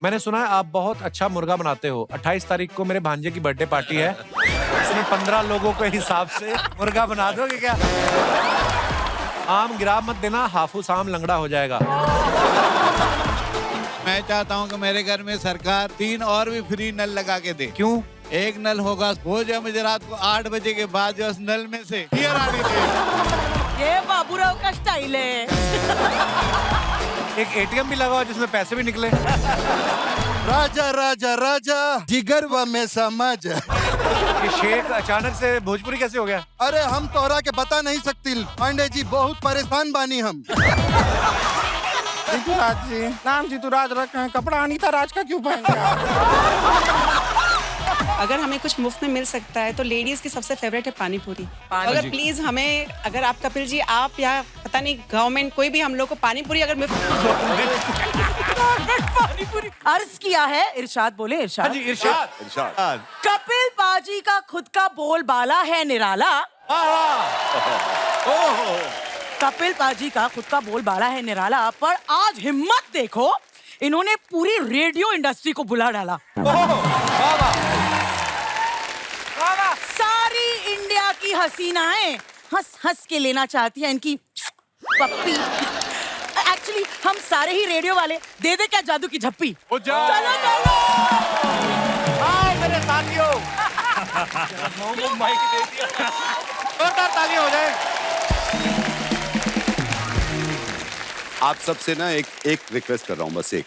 मैंने सुना है आप बहुत अच्छा मुर्गा बनाते हो। 28 तारीख को मेरे भांजे की बर्थडे पार्टी है, इसमें 15 लोगों के हिसाब से मुर्गा बना दोगे क्या? आम गिरा मत देना, हाफूस आम लंगड़ा हो जाएगा। मैं चाहता हूं कि मेरे घर में सरकार 3 और भी फ्री नल लगा के दे। क्यों? एक नल होगा वो जो मुझे रात को 8 बजे के बाद जो उस नल में से हियर आ रही थी। ये बाबूराव का स्टाइल है। एक एटीएम भी लगाओ जिसमें पैसे भी निकले। राजा राजा राजा जिगर व में समझ। ये शेख अचानक से भोजपुरी कैसे हो गया? अरे हम तोहरा के बता नहीं सकती पांडे जी, बहुत परेशान बानी हम। जीतूराज जी, नाम जीतूराज रखे हैं, कपड़ा अनीता राज का क्यों पहन रहे हैं? अगर हमें कुछ मुफ्त में मिल सकता है तो लेडीज की सबसे फेवरेट है पानी पूरी। अगर प्लीज हमें, अगर आप कपिल जी, आप या पता नहीं गवर्नमेंट कोई भी हम लोग को पानी पूरी अगर पानी पूरी अर्ज किया है। इरशाद बोले। इरशाद। हाँ जी, इरशाद। कपिल पाजी का खुद का बोलबाला है निराला। कपिल पाजी का खुद का बोलबाला है निराला, पर आज हिम्मत देखो, इन्होंने पूरी रेडियो इंडस्ट्री को बुला डाला। सारी इंडिया की हसीनाएं हंस हंस के लेना चाहती हैं इनकी पप्पी। एक्चुअली हम सारे ही रेडियो वाले दे दे क्या जादू की झप्पी। चलो चलो हाय मेरे साथियों। माइक दे दिया। जोरदार तालियां हो जाए। आप सबसे ना एक रिक्वेस्ट कर रहा हूँ, बस एक।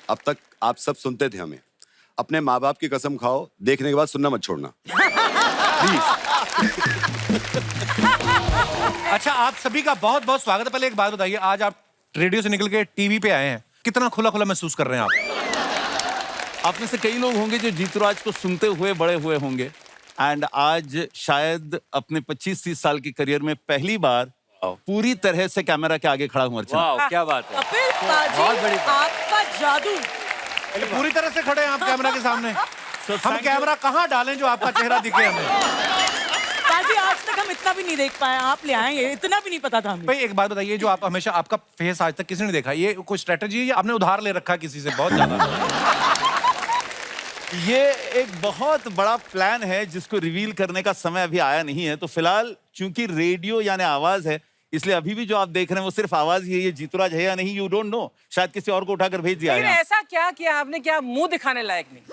अब तक आप सब सुनते थे हमें, अपने माँ बाप की कसम खाओ, देखने के बाद सुनना मत छोड़ना प्लीज। अच्छा, आप सभी का बहुत बहुत स्वागत है। पहले एक बात बताइए, आज आप रेडियो से निकल के टीवी पे आए हैं, कितना खुला खुला महसूस कर रहे हैं आप? आप में से कई लोग होंगे जो जीतूराज को सुनते हुए बड़े हुए होंगे, एंड आज शायद अपने 25-30 साल के करियर में पहली बार पूरी तरह से कैमरा के आगे खड़ा हूँ। वाह, क्या बात है। कपिल पाजी, आपका जादू। पूरी तरह से खड़े हैं आप कैमरा के सामने। हम कैमरा कहाँ डालें जो आपका चेहरा दिखे हमें? पाजी, आज तक हम इतना भी नहीं देख पाए, आप ले आएंगे, इतना भी नहीं पता था हमें। भाई एक बात बताइए, जो आप हमेशा, आपका फेस आज तक किसी ने देखा, ये कोई स्ट्रेटजी है या आपने उधार ले रखा है किसी से बहुत ज्यादा? ये एक बहुत बड़ा प्लान है जिसको रिवील करने का समय अभी आया नहीं है। तो फिलहाल चूंकि रेडियो यानी आवाज है, इसलिए अभी भी जो आप देख रहे हैं वो सिर्फ आवाज ही है। ये जीतूराज है या नहीं, यू डोंट नो। शायद किसी और को उठाकर भेज दिया है। ऐसा क्या किया आपने, क्या मुंह दिखाने लायक नहीं?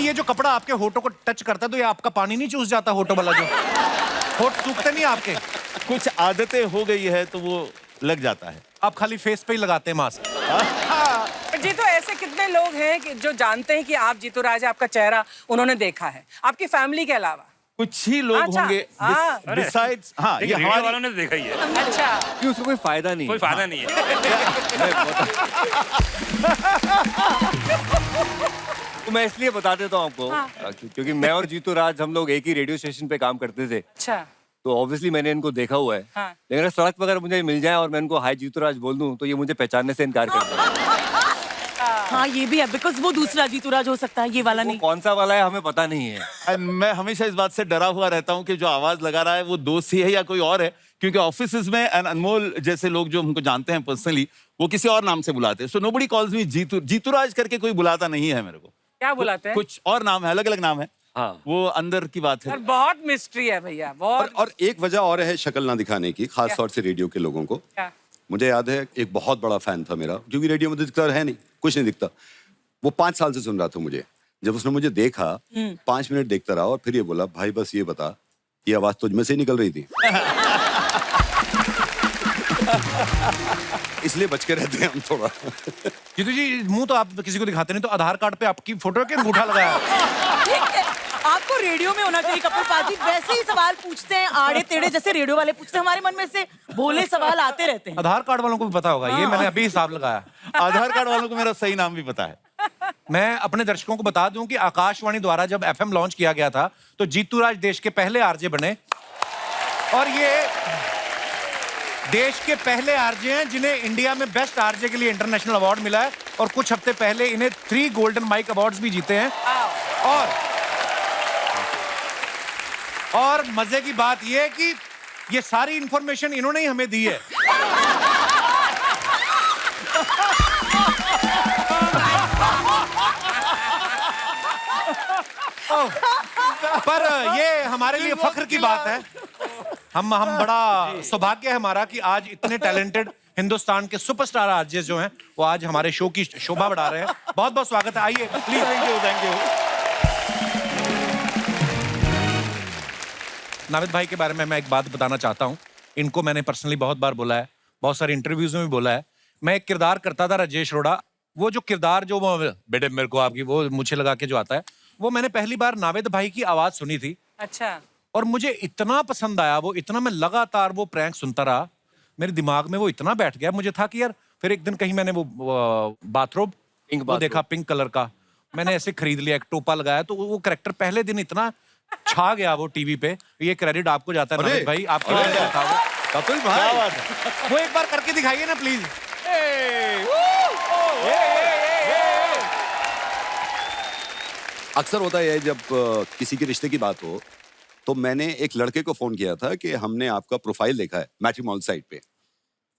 ये जो कपड़ा आपके होठों को टच करता है तो ये आपका पानी नहीं चूस जाता? होठों वाला जो होठ सूखते नहीं आपके? कुछ आदतें हो गई है तो वो लग जाता है। आप खाली फेस पे ही लगाते हैं मास्क? जी, तो ऐसे कितने लोग हैं कि जो जानते हैं कि आप जीतूराज, आपका चेहरा उन्होंने देखा है, आपकी फैमिली के अलावा? कुछ ही लोग होंगे बिसाइड्स। हाँ, ये हमारे वालों ने देखा ही है। अच्छा, कि उसको कोई फायदा नहीं, कोई फायदा नहीं है। तो मैं इसलिए बता देता हूँ आपको, क्योंकि मैं और जीतूराज हम लोग एक ही रेडियो स्टेशन पे काम करते थे। अच्छा, तो ऑब्वियसली मैंने इनको देखा हुआ है। हाँ। लेकिन अगर सड़क पर अगर मुझे मिल जाए और मैं इनको हाय जीतूराज बोल दूं तो ये मुझे पहचानने से इनकार कर देंगे। हाँ, ये भी है, बिकॉज वो दूसरा जीतूराज हो सकता है, ये वाला नहीं। कौन सा वाला है हमें पता नहीं है। And मैं हमेशा इस बात से डरा हुआ रहता हूँ कि जो आवाज लगा रहा है वो दोस्त ही है या कोई और है, क्योंकि ऑफिस में अनमोल जैसे लोग जो हमको जानते हैं पर्सनली, वो किसी और नाम से बुलाते हैं। सो नोबडी कॉल्स मी जीतूराज करके कोई बुलाता नहीं है मेरे को। क्या बुलाते हैं? कुछ और नाम है, अलग अलग नाम है। हाँ, वो अंदर की बात है। बहुत मिस्ट्री है भैया, बहुत। और एक वजह और है शक्ल ना दिखाने की, खास तौर से रेडियो के लोगों को। क्या? मुझे याद है एक बहुत बड़ा फैन था मेरा, क्योंकि रेडियो में दिखता है नहीं, कुछ नहीं दिखता। वो 5 साल से सुन रहा था मुझे। जब उसने मुझे देखा, 5 मिनट देखता रहा और फिर ये बोला, भाई बस ये बता, ये आवाज तुझ में से निकल रही थी। इसलिए बच के रहते हैं हम थोड़ा। जीतू जी, मुंह तो आप किसी को दिखाते नहीं, तो आधार कार्ड पे आपकी फोटो के अंगूठा लगाया है। ठीक है, आपको रेडियो में होना चाहिए कपिल पाजी। वैसे ही सवाल पूछते हैं आड़े टेढ़े, जैसे रेडियो वाले पूछते हैं, हमारे मन में से भोले सवाल आते रहते हैं। आधार कार्ड वालों को भी पता होगा, ये मैंने अभी हिसाब लगाया। आधार कार्ड वालों को मेरा सही नाम भी पता है। मैं अपने दर्शकों को बता दूं कि आकाशवाणी द्वारा जब FM लॉन्च किया गया था तो जीतूराज देश के पहले आरजे बने, और ये देश के पहले आरजे हैं जिन्हें इंडिया में बेस्ट आरजे के लिए इंटरनेशनल अवार्ड मिला है, और कुछ हफ्ते पहले इन्हें 3 गोल्डन माइक अवार्ड्स भी जीते हैं। और मजे की बात यह है कि ये सारी इंफॉर्मेशन इन्होंने ही हमें दी है। पर ये हमारे लिए फख्र की बात है। हम बड़ा सौभाग्य है हमारा कि आज इतने टैलेंटेड हिंदुस्तान के सुपरस्टार आरजे जो हैं वो आज हमारे शो की शोभा बढ़ा रहे हैं। बहुत बहुत स्वागत है, आइए प्लीज। Thank you. नाविद भाई के बारे में मैं एक बात बताना चाहता हूँ। इनको मैंने पर्सनली बहुत बार बोला है, बहुत सारे इंटरव्यूज में भी बोला है। मैं एक किरदार करता था राजेश रोड़ा, वो जो किरदार जो बेटे मेरे को आपकी वो मुझे लगा के जो आता है, वो मैंने पहली बार नाविद भाई की आवाज सुनी थी। अच्छा। और मुझे इतना पसंद आया वो, इतना मैं लगातार वो प्रैंक सुनता रहा, मेरे दिमाग में वो इतना बैठ गया। मुझे था कि यार, फिर एक दिन कहीं मैंने वो बाथरोब वो देखा पिंक कलर का, मैंने ऐसे खरीद लिया, एक टोपा लगाया, तो वो कैरेक्टर पहले दिन इतना छा गया वो टीवी पे। ये क्रेडिट आपको जाता है नाविद भाई, आपकी वजह से था वो। कपिल भाई वो एक बार करके दिखाइए ना प्लीज। अक्सर होता है जब किसी के रिश्ते की बात हो तो मैंने एक लड़के को फोन किया था कि हमने आपका प्रोफाइल देखा है मैट्रिमोनियल साइट पे,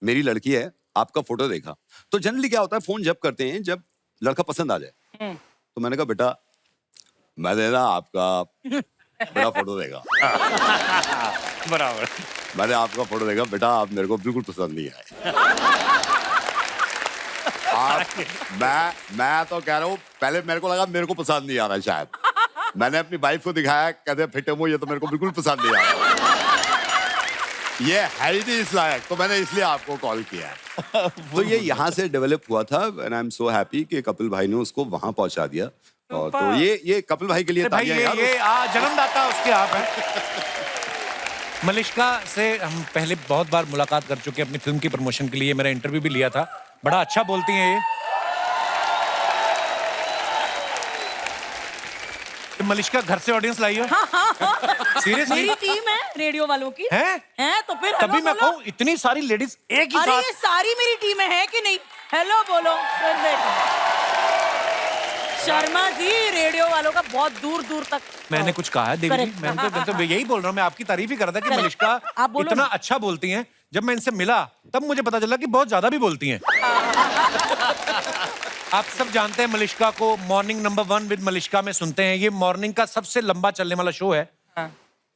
मेरी लड़की है, आपका फोटो देखा। तो जनरली क्या होता है, फोन जब करते हैं जब लड़का पसंद आ जाए, तो मैंने कहा बेटा मैंने ना आपका बड़ा फोटो देखा। बराबर। मैंने आपका फोटो देखा बेटा, आप मेरे को बिल्कुल पसंद नहीं आए। मैं तो कह रहा हूँ, पहले मेरे को लगा मेरे को पसंद नहीं आ रहा शायद। मैंने अपनी वाइफ को दिखाया, कहते फिटे मुंह, ये तो मेरे को बिल्कुल पसंद नहीं आ रहा, ये है ही नहीं इस लायक, तो मैंने इसलिए आपको कॉल किया है। तो ये यहाँ से डेवलप हुआ था and I am so happy कि कपिल भाई ने उसको वहां पहुंचा दिया। और तो ये कपिल भाई के लिए भाई तालियां यार। ये जन्मदाता उसके आप हैं। मलिश्का से हम पहले बहुत बार मुलाकात कर चुके हैं अपनी फिल्म की प्रमोशन के लिए, मेरा इंटरव्यू भी लिया था। बड़ा अच्छा बोलती हैं ये। मलिश्का घर से ऑडियंस लाई हो? सीरियसली? मेरी टीम है रेडियो वालों की। हैं? तो फिर तभी मैं कहूँ इतनी सारी लेडीज एक ही अरे साथ। ये सारी मेरी टीम है कि नहीं? हेलो बोलो। शर्मा जी रेडियो वालों का बहुत दूर दूर तक। मैंने कुछ कहा है देवी जी? मैं तो यही बोल रहा हूँ, मैं आपकी तारीफ ही कर रहा था कि मलिश्का इतना अच्छा बोलती हैं। जब मैं इनसे मिला तब मुझे पता चला कि बहुत ज्यादा भी बोलती हैं। आप सब जानते हैं मलिश्का को मॉर्निंग नंबर 1 विद मलिश्का में सुनते हैं। ये मॉर्निंग का सबसे लंबा चलने वाला शो है।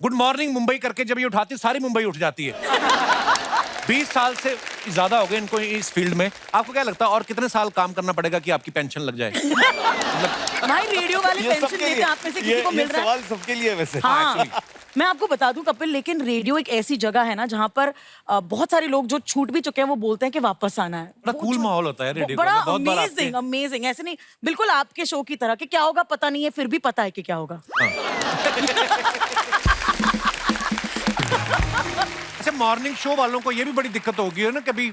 गुड मॉर्निंग मुंबई करके जब ये उठाती सारी मुंबई उठ जाती है। 20 साल से ज्यादा हो गए इनको इस फील्ड में। आपको क्या लगता है और कितने साल काम करना पड़ेगा कि आपकी पेंशन लग जाए? भाई रेडियो वाले पेंशन देते हैं, आप में से किसी को मिल रहा है? सवाल सबके लिए वैसे। हाँ, मैं आपको बता दूं कपिल, लेकिन रेडियो एक ऐसी जगह है ना जहाँ पर बहुत सारे लोग जो छूट भी चुके हैं वो बोलते हैं कि वापस आना है। बड़ा कूल माहौल होता है रेडियो बड़ा का। बहुत बार अमेजिंग अमेजिंग, ऐसे नहीं, बिल्कुल आपके शो की तरह कि क्या होगा पता नहीं है, फिर भी पता है कि क्या होगा। अच्छा, मॉर्निंग शो वालों को ये भी बड़ी दिक्कत होगी है ना, कभी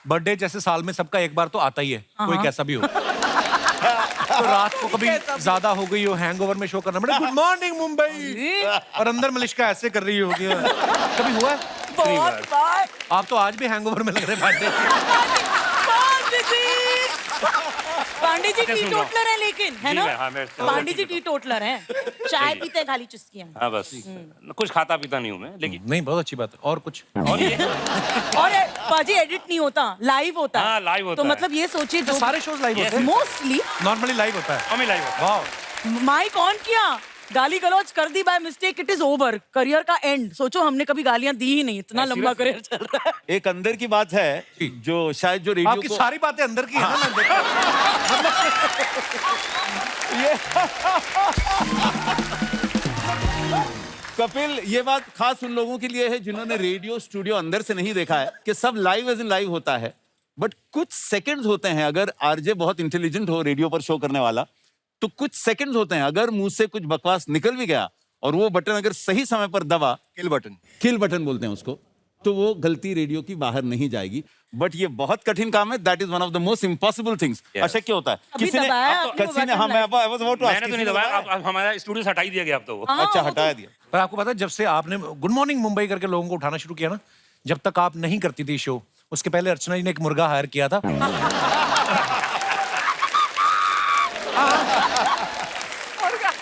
बर्थडे जैसे साल में सबका एक बार तो आता ही है, कोई कैसा भी हो। तो रात को कभी ज्यादा हो गई हो, हैंगओवर में शो करना पड़े, गुड मॉर्निंग मुंबई, और अंदर मलिश्का ऐसे कर रही होगी। कभी हुआ? बहुत बार। आप तो आज भी हैंगओवर में लग रहे पांडे। पांडे जी टी टोटलर है लेकिन, है ना? हाँ, पांडे जी टी टोटलर हैं, चाय पीते हैं खाली चुस्कियां। हाँ बस, कुछ खाता पीता नहीं हूँ मैं, लेकिन नहीं, बहुत अच्छी बात है। और कुछ? और ये और पाजी एडिट नहीं होता, लाइव होता है। हाँ, लाइव होता तो है। मतलब ये सोचिए जो सारे शोज लाइव होते हैं? मोस्टली नॉर्मली लाइव होता है। हमें लाइव होता है। वाह, माइक ऑन किया, गाली गलौज कर दी by mistake, it is over, career का एंड। सोचो हमने कभी गालियां दी ही नहीं, इतना लंबा करियर चल रहा है। एक अंदर की बात है जो शायद जो रेडियो आपकी को सारी बातें अंदर की है ना, मैं देखा। कपिल, ये बात खास उन लोगों के लिए है जिन्होंने रेडियो स्टूडियो अंदर से नहीं देखा है कि सब लाइव एज इन लाइव होता है, बट कुछ सेकंड्स होते हैं। अगर आरजे बहुत इंटेलिजेंट हो रेडियो पर शो करने वाला, तो कुछ सेकंड्स होते हैं, अगर मुंह से कुछ बकवास निकल भी गया और वो बटन अगर सही समय पर दबा, किल बटन बोलते हैं उसको, तो वो गलती रेडियो की बाहर नहीं जाएगी। बट ये बहुत कठिन काम है, that is one of the most impossible things. अशक्य होता है। किसी ने हाँ, मैंने तो नहीं दबाया, अब हमारा स्टूडियो से हटा ही दिया गया अब तो वो। अच्छा, हटाया दिया। पर आपको पता है जब से आपने गुड मॉर्निंग मुंबई करके लोगों को उठाना शुरू किया ना, जब तक आप नहीं करती थी शो, उसके पहले अर्चना जी ने एक मुर्गा हायर किया था।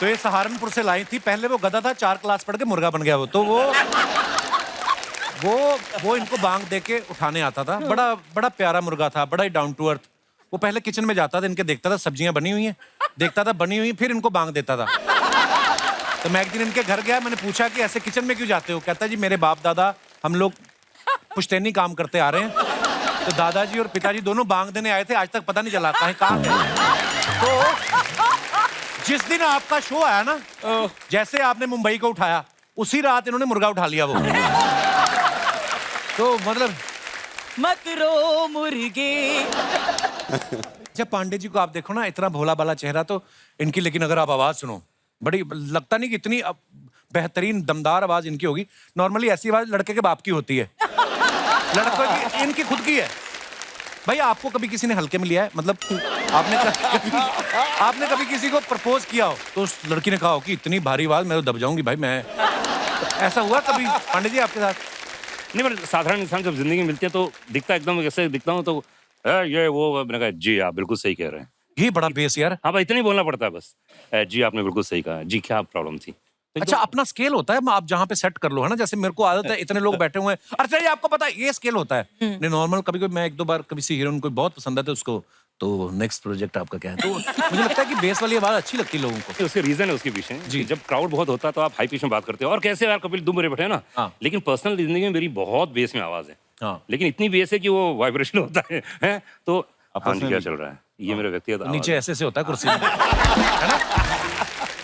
तो ये सहारनपुर से लाई थी, पहले वो गधा था, 4 क्लास पढ़ के मुर्गा बन गया वो। तो वो वो इनको बांग दे के उठाने आता था। बड़ा बड़ा प्यारा मुर्गा था, बड़ा ही डाउन टू अर्थ। वो पहले किचन में जाता था, इनके देखता था सब्जियां बनी हुई हैं, देखता था बनी हुई, फिर इनको बांग देता था। तो मैं एक दिन इनके घर गया, मैंने पूछा कि ऐसे किचन में क्यों जाते हो? कहता जी मेरे बाप दादा हम लोग पुश्तैनी काम करते आ रहे हैं, तो दादाजी और पिताजी दोनों बांग देने आए थे, आज तक पता नहीं चला कहाँ है। तो जिस दिन आपका शो आया ना, जैसे आपने मुंबई को उठाया, उसी रात इन्होंने मुर्गा उठा लिया वो। तो मतलब मत रो मुर्गे। जब पांडे जी को आप देखो ना, इतना भोला भाला चेहरा, तो इनकी, लेकिन अगर आप आवाज सुनो, बड़ी लगता नहीं कि इतनी बेहतरीन दमदार आवाज इनकी होगी। नॉर्मली ऐसी आवाज लड़के के बाप की होती है, लड़कों की, इनकी खुद की है। भाई आपको कभी किसी ने हल्के में लिया है? मतलब आपने कभी किसी को प्रपोज किया हो तो उस लड़की ने कहा हो कि इतनी भारी आवाज मैं तो दब जाऊंगी भाई मैं, ऐसा हुआ कभी पांडे जी आपके साथ? नहीं, मतलब साधारण इंसान जब जिंदगी में मिलती है तो दिखता एकदम कैसे दिखता हूँ, तो ये वो, मैंने कहा जी आप बिल्कुल सही कह रहे हैं। ये बड़ा बेस यार। हाँ भाई, इतना ही बोलना पड़ता है बस। जी आपने बिल्कुल सही कहा, जी क्या प्रॉब्लम थी? तो अच्छा, अपना स्केल होता है, आप जहाँ पे सेट कर लो, है ना? जैसे मेरे को आदत है, इतने लोग बैठे हुए हैं, अच्छा ये आपको पता है ये स्केल होता है। नहीं नॉर्मल, कभी कभी मैं एक दो बार कभी सी हीरोइन को बहुत पसंद आते उसको, तो नेक्स्ट प्रोजेक्ट आपका क्या है? तो मुझे लगता है कि बेस वाली आवाज अच्छी लगती है लोगों को। उसके रीजन है उसके पीछे जी। जब क्राउड बहुत होता है तो आप हाई पिच में बात करते हो, और कैसे यार कपिल तुम मेरे बैठे ना। हाँ। लेकिन पर्सनल जिंदगी में मेरी बहुत बेस में आवाज है। हाँ। लेकिन इतनी बेस है कि वो वाइब्रेशन होता है? तो हाँ जी, क्या चल रहा है? ये मेरा व्यक्तिगत आवाज नीचे है। ऐसे होता है कुर्सी में, है ना?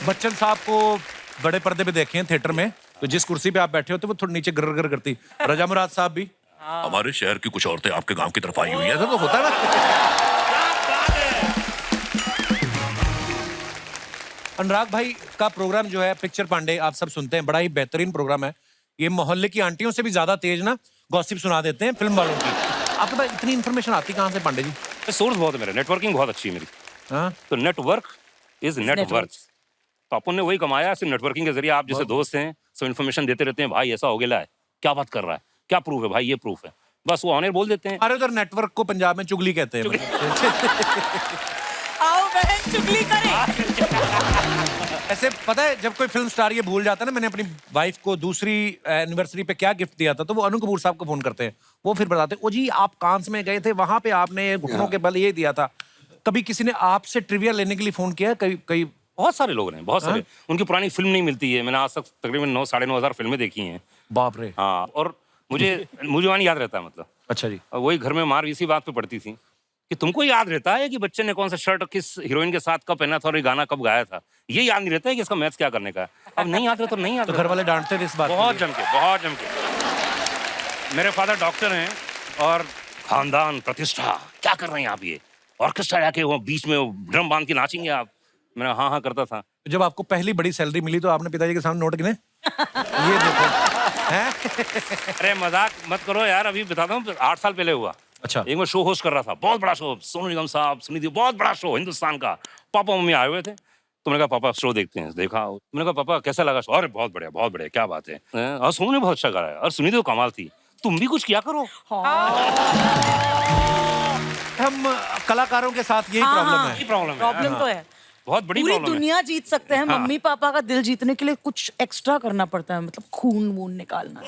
बच्चन साहब को बड़े पर्दे पे देखे हैं थिएटर में, तो जिस कुर्सी पे आप बैठे होते वो थोड़ी नीचे गर गर करती। रजा मुराद साहब भी, हमारे शहर की कुछ औरतें आपके गांव की तरफ आई हुई हैं। ऐसा तो होता है ना। अनुराग भाई का प्रोग्राम जो है पिक्चर पांडे, आप सब सुनते हैं, बड़ा ही बेहतरीन प्रोग्राम है। ये मोहल्ले की आंटियों से भी ज्यादा तेज ना गॉसिप सुना देते हैं फिल्म वालों की। आपके पास इतनी इन्फॉर्मेशन आती कहाँ से पांडे जी? सोर्स बहुत है मेरा, नेटवर्किंग बहुत अच्छी है मेरी। हाँ? तो नेटवर्क इज नेटवर्थ। तो अपन ने वही कमाया सिर्फ नेटवर्किंग के जरिए। आप जैसे दोस्त हैं, सब इन्फॉर्मेशन देते रहते हैं, भाई ऐसा हो गया है, क्या बात कर रहा है, क्या प्रूफ है भाई, ये प्रूफ है, बस वो ऑनर बोल देते हैं। अरे उधर नेटवर्क को पंजाब में चुगली कहते हैं। आओ बहन चुगली करें। ऐसे पता है, जब कोई फिल्म स्टार ये भूल जाता है ना, मैंने अपनी वाइफ को दूसरी एनिवर्सरी पे क्या गिफ्ट दिया था, तो वो अनु कपूर साहब को फोन करते हैं, वो फिर बताते ओ जी आप कांस में गए थे, वहां पे आपने घुटनों के बल ये दिया था। कभी किसी ने आपसे ट्रिविया लेने के लिए फोन किया? कई बहुत सारे लोग हैं, बहुत सारे। उनकी पुरानी फिल्म नहीं मिलती है, मैंने आज तक तकरीबन 9,000-9,500 फिल्में देखी हैं। बाप रे। हाँ, और मुझे वहाँ याद रहता है, मतलब। अच्छा जी। वही घर में मार इसी बात पे पड़ती थी कि तुमको याद रहता है कि बच्चे ने कौन सा शर्ट किस हीरोइन के साथ कब पहना था और ये गाना कब गाया था? ये याद नहीं रहता है कि इसका मैच क्या करने का है। अब नहीं याद रहता तो नहीं याद। तो घर वाले डांटते थे इस बात? बहुत जम के। मेरे फादर डॉक्टर हैं और खानदान प्रतिष्ठा, क्या कर रहे हैं आप? ये ऑर्केस्ट्रा जाके वो बीच में ड्रम बांध के नाचेंगे आप? मैंने हाँ करता था। जब आपको पहली बड़ी सैलरी मिली तो आपने पिताजी के सामने नोट गिने? ये देखो। हैं? अरे मजाक मत करो यार, अभी बताता हूँ, 8 साल पहले हुआ। अच्छा। एक मैं शो होस्ट कर रहा था, बहुत बड़ा शो, सोनू निगम साहब, सुनिधि, बहुत बड़ा शो हिंदुस्तान का। पापा मम्मी आए हुए थे, तो मैंने कहा पापा शो देखते हैं। देखा, मैंने कहा पापा कैसा लगा शो? अरे बहुत बढ़िया, क्या बात है। और सोनू ने बहुत अच्छा गाया और सुनिधि तो कमाल थी, तुम भी कुछ किया करो। हम कलाकारों के साथ यही प्रॉब्लम है। प्रॉब्लम तो है, बहुत बड़ी पूरी प्रॉब्लम है। दुनिया जीत सकते हैं, मम्मी पापा का दिल जीतने के लिए कुछ एक्स्ट्रा करना पड़ता है, मतलब खून वून निकालना।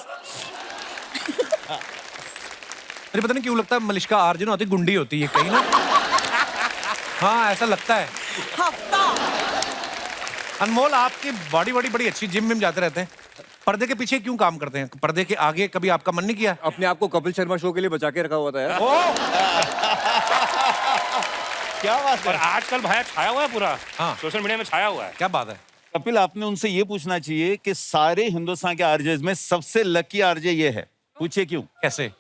अरे पता नहीं क्यों लगता है मलिश्का आर्जन होती गुंडी होती है कहीं ना। हाँ ऐसा लगता है। हफ्ता अनमोल आपकी बॉडी बड़ी अच्छी, जिम में जाते रहते हैं, पर्दे के पीछे क्यों काम करते हैं? पर्दे के आगे कभी आपका मन नहीं किया? अपने आप को कपिल शर्मा शो के लिए बचा के रखा हुआ था यार। क्या बात है। और आजकल भाई छाया हुआ है पूरा, हाँ। सोशल मीडिया में छाया हुआ है। क्या बात है। कपिल आपने उनसे ये पूछना चाहिए कि सारे हिंदुस्तान के आरजेज में सबसे लकी आरजे ये है। पूछिए क्यों? कैसे?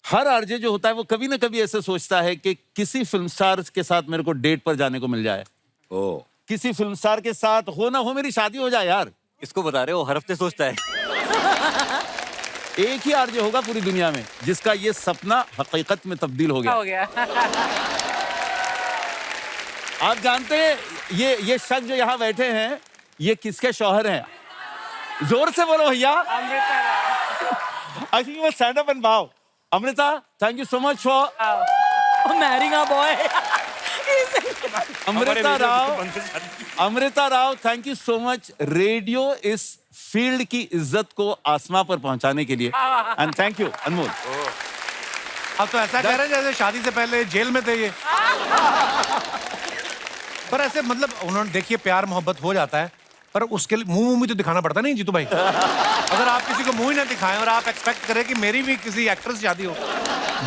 हर आरजे जो होता है वो कभी ना कभी ऐसे सोचता है कि किसी फिल्म स्टार के साथ मेरे को डेट पर जाने को मिल जाए, ओ किसी फिल्म स्टार के साथ हो ना हो मेरी शादी हो जाए यार। इसको बता रहे हो, हर हफ्ते सोचता है। एक ही आरजे होगा पूरी दुनिया में जिसका ये सपना हकीकत में तब्दील हो गया। आप जानते हैं ये शख्स जो यहाँ बैठे हैं ये किसके शौहर हैं? जोर से बोलो भैया। I think stand up and bow. Amrita, thank you so much for marrying a boy. Amrita Rao Amrita Rao, thank you so much radio इस फील्ड की इज्जत को आसमां पर पहुंचाने के लिए, एंड थैंक यू अनमोल। अब तो ऐसा कह रहे हैं जैसे शादी से पहले जेल में थे ये। पर ऐसे मतलब उन्होंने देखिए प्यार मोहब्बत हो जाता है, पर उसके लिए मुंह भी तो दिखाना पड़ता नहीं जीतू भाई। अगर आप किसी को मुंह ही ना दिखाएं और आप एक्सपेक्ट करें कि मेरी भी किसी एक्ट्रेस से शादी हो।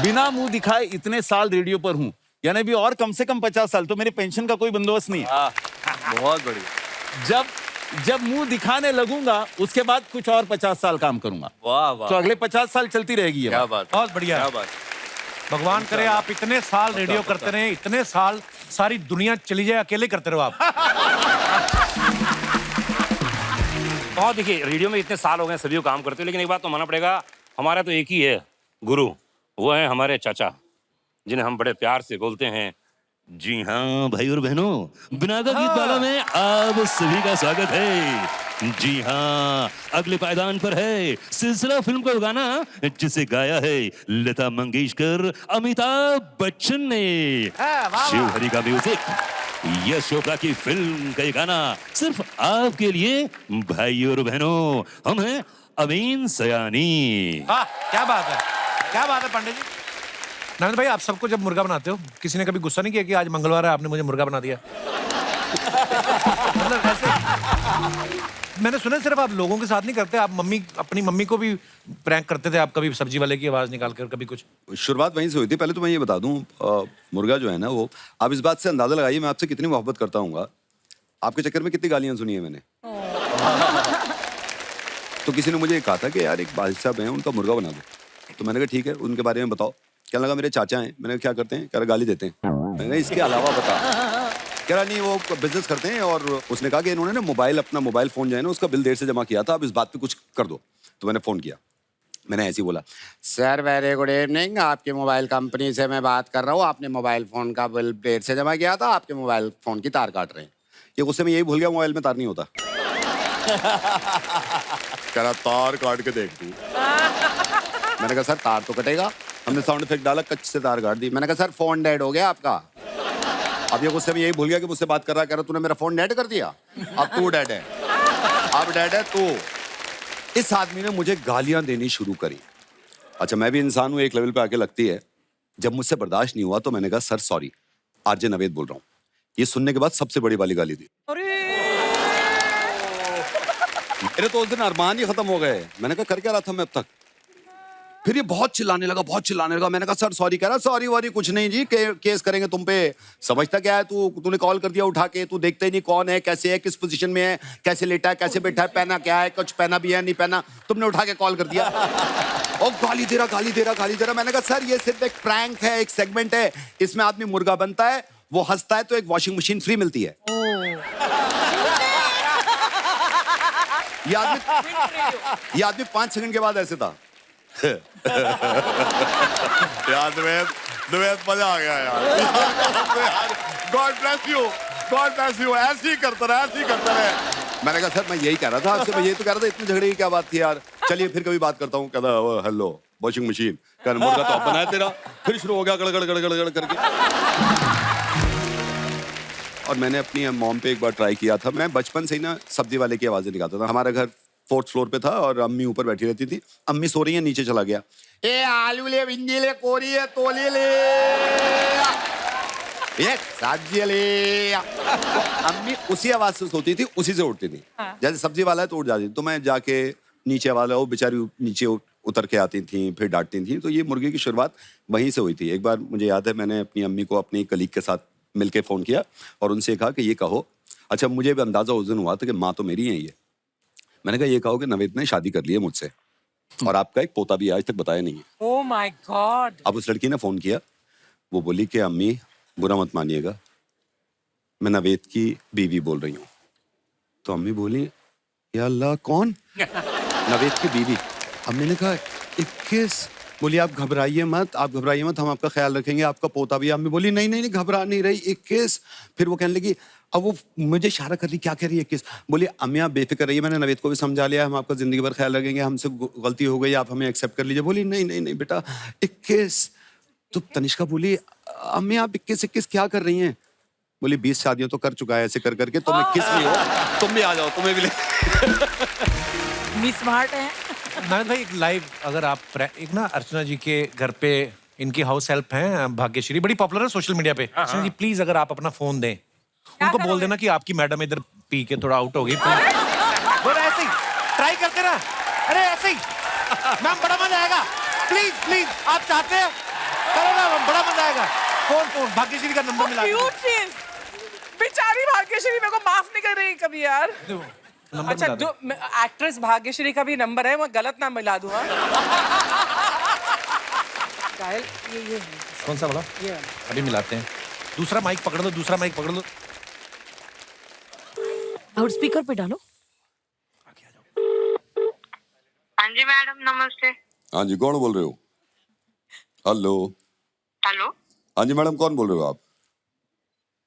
बिना मुंह दिखाए इतने साल रेडियो पर हूं, यानी भी और कम से कम 50 साल, तो मेरे पेंशन का कोई बंदोबस्त नहीं है। बहुत बढ़िया। जब मुंह दिखाने लगूंगा उसके बाद कुछ और 50 साल काम करूंगा। वाह वाह, तो अगले 50 साल चलती रहेगी ये क्या बात। बात, बहुत बढ़िया। क्या बात। भगवान करे आप इतने साल रेडियो करते रहे, इतने साल सारी दुनिया चली जाए, अकेले करते रहो आप। और देखिए रेडियो में इतने साल हो गए, सभी को काम करते हो, लेकिन एक बात तो मानना पड़ेगा, हमारा तो एक ही है गुरु, वो है हमारे चाचा, जिन्हें हम बड़े प्यार से बोलते हैं। जी हाँ भाई और बहनों, बिनाका गीत माला में आप सभी का स्वागत है। जी हाँ, अगले पायदान पर है सिलसिला फिल्म का गाना, जिसे गाया है लता मंगेशकर, अमिताभ बच्चन ने। शिवहरी का म्यूजिक, यश चोपड़ा की फिल्म का ये गाना सिर्फ आपके लिए भाई और बहनों। हम हैं अमीन सयानी। क्या बात है, क्या बात है पंडित जी। नरेंद्र भाई, आप सबको जब मुर्गा बनाते हो, किसी ने कभी गुस्सा नहीं किया कि आज मंगलवार है आपने मुझे मुर्गा बना दिया? मतलब ऐसे मैंने सुना सिर्फ आप लोगों के साथ नहीं करते, आप अपनी मम्मी को भी प्रैंक करते थे आप, कभी सब्जी वाले की आवाज निकाल कर, कभी कुछ। शुरुआत वहीं से हुई थी। पहले तो मैं ये बता दूं, मुर्गा जो है ना, वो आप इस बात से अंदाजा लगाइए मैं आपसे कितनी मोहब्बत करता हूँ। आपके चक्कर में कितनी गालियां सुनी है मैंने। तो किसी ने मुझे कहा था कि यार एक बादशाह साहब हैं, उनका मुर्गा बना दो। तो मैंने कहा ठीक है, उनके बारे में बताओ। क्या लगा, मेरे चाचा हैं। मैंने कहा क्या करते हैं? कह रहा गाली देते हैं। मैंने कहा इसके अलावा बता। कह रहा नहीं, वो बिजनेस करते हैं। और उसने कहा कि इन्होंने ना अपना मोबाइल फोन जो है ना, उसका बिल देर से जमा किया था, अब इस बात पे कुछ कर दो। तो मैंने फोन किया, मैंने ऐसे ही बोला, सर वेरी गुड इवनिंग, आपकी मोबाइल कंपनी से मैं बात कर रहा हूँ। आपने मोबाइल फोन का बिल देर से जमा किया था, आपके मोबाइल फोन की तार काट रहे हैं। ये गुस्से में यही भूल गया मोबाइल में तार नहीं होता। कह रहा तार काट के देख तू। मैंने कहा सर तार तो कटेगा। हमने साउंड इफेक्ट डाला, कच्चे से तार काट दी। मैंने कहा सर फोन डेड हो गया आपका। अब ये गुस्से में यही भूल गया कि मुझसे बात कर रहा है। कह रहा तूने मेरा फोन डेड कर दिया, अब तू डेड है, अब डेड है तू। इस आदमी ने मुझे गालियां देनी शुरू करी। अच्छा, मैं भी इंसान हूं, एक लेवल पे आके लगती है। जब मुझसे बर्दाश्त नहीं हुआ तो मैंने कहा सर सॉरी, आरजे नवेद बोल रहा हूँ। ये सुनने के बाद सबसे बड़ी वाली गाली दी। मेरे तो उस दिन अरमान ही खत्म हो गए। मैंने कहा कर क्या रहा था मैं अब तक। फिर ये बहुत चिल्लाने लगा। मैंने कहा सर सॉरी। कह रहा सॉरी वारी कुछ नहीं जी, केस करेंगे तुम पे। समझता क्या है तूने कॉल कर दिया उठा के, तू देखते ही नहीं कौन है, कैसे है, किस पोजीशन में है, कैसे लेटा है, कैसे बैठा है, पहना क्या है, कुछ पहना भी है नहीं पहना, तुमने उठा के कॉल कर दिया। और गाली दे रहा। मैंने कहा सर ये सिर्फ एक प्रैंक है, एक सेगमेंट है, इसमें आदमी मुर्गा बनता है, वो हंसता है तो एक वॉशिंग मशीन फ्री मिलती है। ये आदमी 5 सेकंड के बाद ऐसे था। यार नवेद मजा आ गया यार। गॉड ब्लेस यू, ऐसे ही करता रहे। मैंने कहा सर मैं यही कह रहा था आपसे, मैं यही तो कह रहा था, इतनी झगड़े की क्या बात थी यार, चलिए फिर कभी बात करता हूँ। कहता हेलो वॉशिंग मशीन, कह मुर्गा तो आप बनाया तेरा। फिर शुरू हो गया गड़ करके। और मैंने अपनी मॉम पे एक बार ट्राई किया था। मैं बचपन से ही ना सब्जी वाले की आवाजें निकालता था। हमारा घर 4th फ्लोर पे था और अम्मी ऊपर बैठी रहती थी। अम्मी सो रही है, नीचे चला गया, ए आलू ले, भिंडी ले, कोरी है, तोली ले, ये सब्जी ले। अम्मी उसी आवाज से सोती थी, उसी से उठती थी। जैसे सब्जी वाला है तो उठ जाती थी। तो मैं जाके नीचे वाला, वो बेचारी नीचे उतर के आती थी, फिर डांटती थी। तो ये मुर्गे की शुरुआत वहीं से हुई थी। एक बार मुझे याद है, मैंने अपनी अम्मी को अपनी कलीग के साथ मिलके फोन किया और उनसे कहा कि ये कहो। अच्छा, मुझे भी अंदाजा उस दिन हुआ था कि माँ तो मेरी है ये। मैंने कहा ये कहो कि नवेद ने शादी कर ली है मुझसे और आपका एक पोता भी आज तक बताया नहीं है। Oh my God. अब उस लड़की ने फोन किया, वो बोली कि अम्मी बुरा मत मानिएगा, मैं नवेद की बीवी बोल रही हूँ। तो अम्मी बोली या अल्लाह कौन? नवेद की बीवी। अम्मी ने कहा 21। बोली आप घबराइए मत, हम आपका ख्याल रखेंगे, आपका पोता भी। अम्मी बोली नहीं घबरा नहीं रही, 21। फिर वो कहने लगी, अब वो मुझे इशारा कर रही, क्या कह रही है 21? बोली अम्मी आप बेफिक्र रहिए, मैंने नवेद को भी समझा लिया, हम आपका जिंदगी भर ख्याल रखेंगे, हमसे गलती हो गई, आप हमें एक्सेप्ट कर लीजिए। बोली नहीं बेटा 21। तो तनिष्का बोली अम्मी आप 21 क्या कर रही हैं? बोली 20 शादियों तो कर चुका है ऐसे कर करके, तो मैं किस लिए हो, तुम भी आ जाओ, तुम्हें भी ले। मिस स्मार्ट है। नानद भाई एक लाइव अगर आप एक ना अर्चना जी के घर पे इनकी हाउस हेल्प हैं भाग्यश्री, बड़ी पॉपुलर है सोशल मीडिया पे। अर्चना जी प्लीज अगर आप अपना फोन दें, उनको बोल देना कि आपकी मैडम इधर पी के थोड़ा आउट हो गई। बोलो ऐसे ही ट्राई करते ना, अरे ऐसे ही मैम बड़ा मजा आएगा, प्लीज प्लीज आप चाहते हैं करो ना, बड़ा मजा आएगा। फोन भाग्यश्री का नंबर मिला क्यूट सी बेचारी भाग्यश्री मेरे को माफ नहीं कर रही कभी यार। अच्छा जो एक्ट्रेस भाग्यश्री का भी नंबर है, मैं गलत ना मिला दूं। हाँ ये कौन सा बोला, ये अभी मिलाते हैं। दूसरा माइक पकड़ लो, दूसरा माइक पकड़ लो, लाउड स्पीकर पे डालो। हाँ जी मैडम नमस्ते। हाँ जी, कौन बोल रहे हो? हेलो। हेलो। हाँ जी मैडम, कौन बोल रहे हो आप?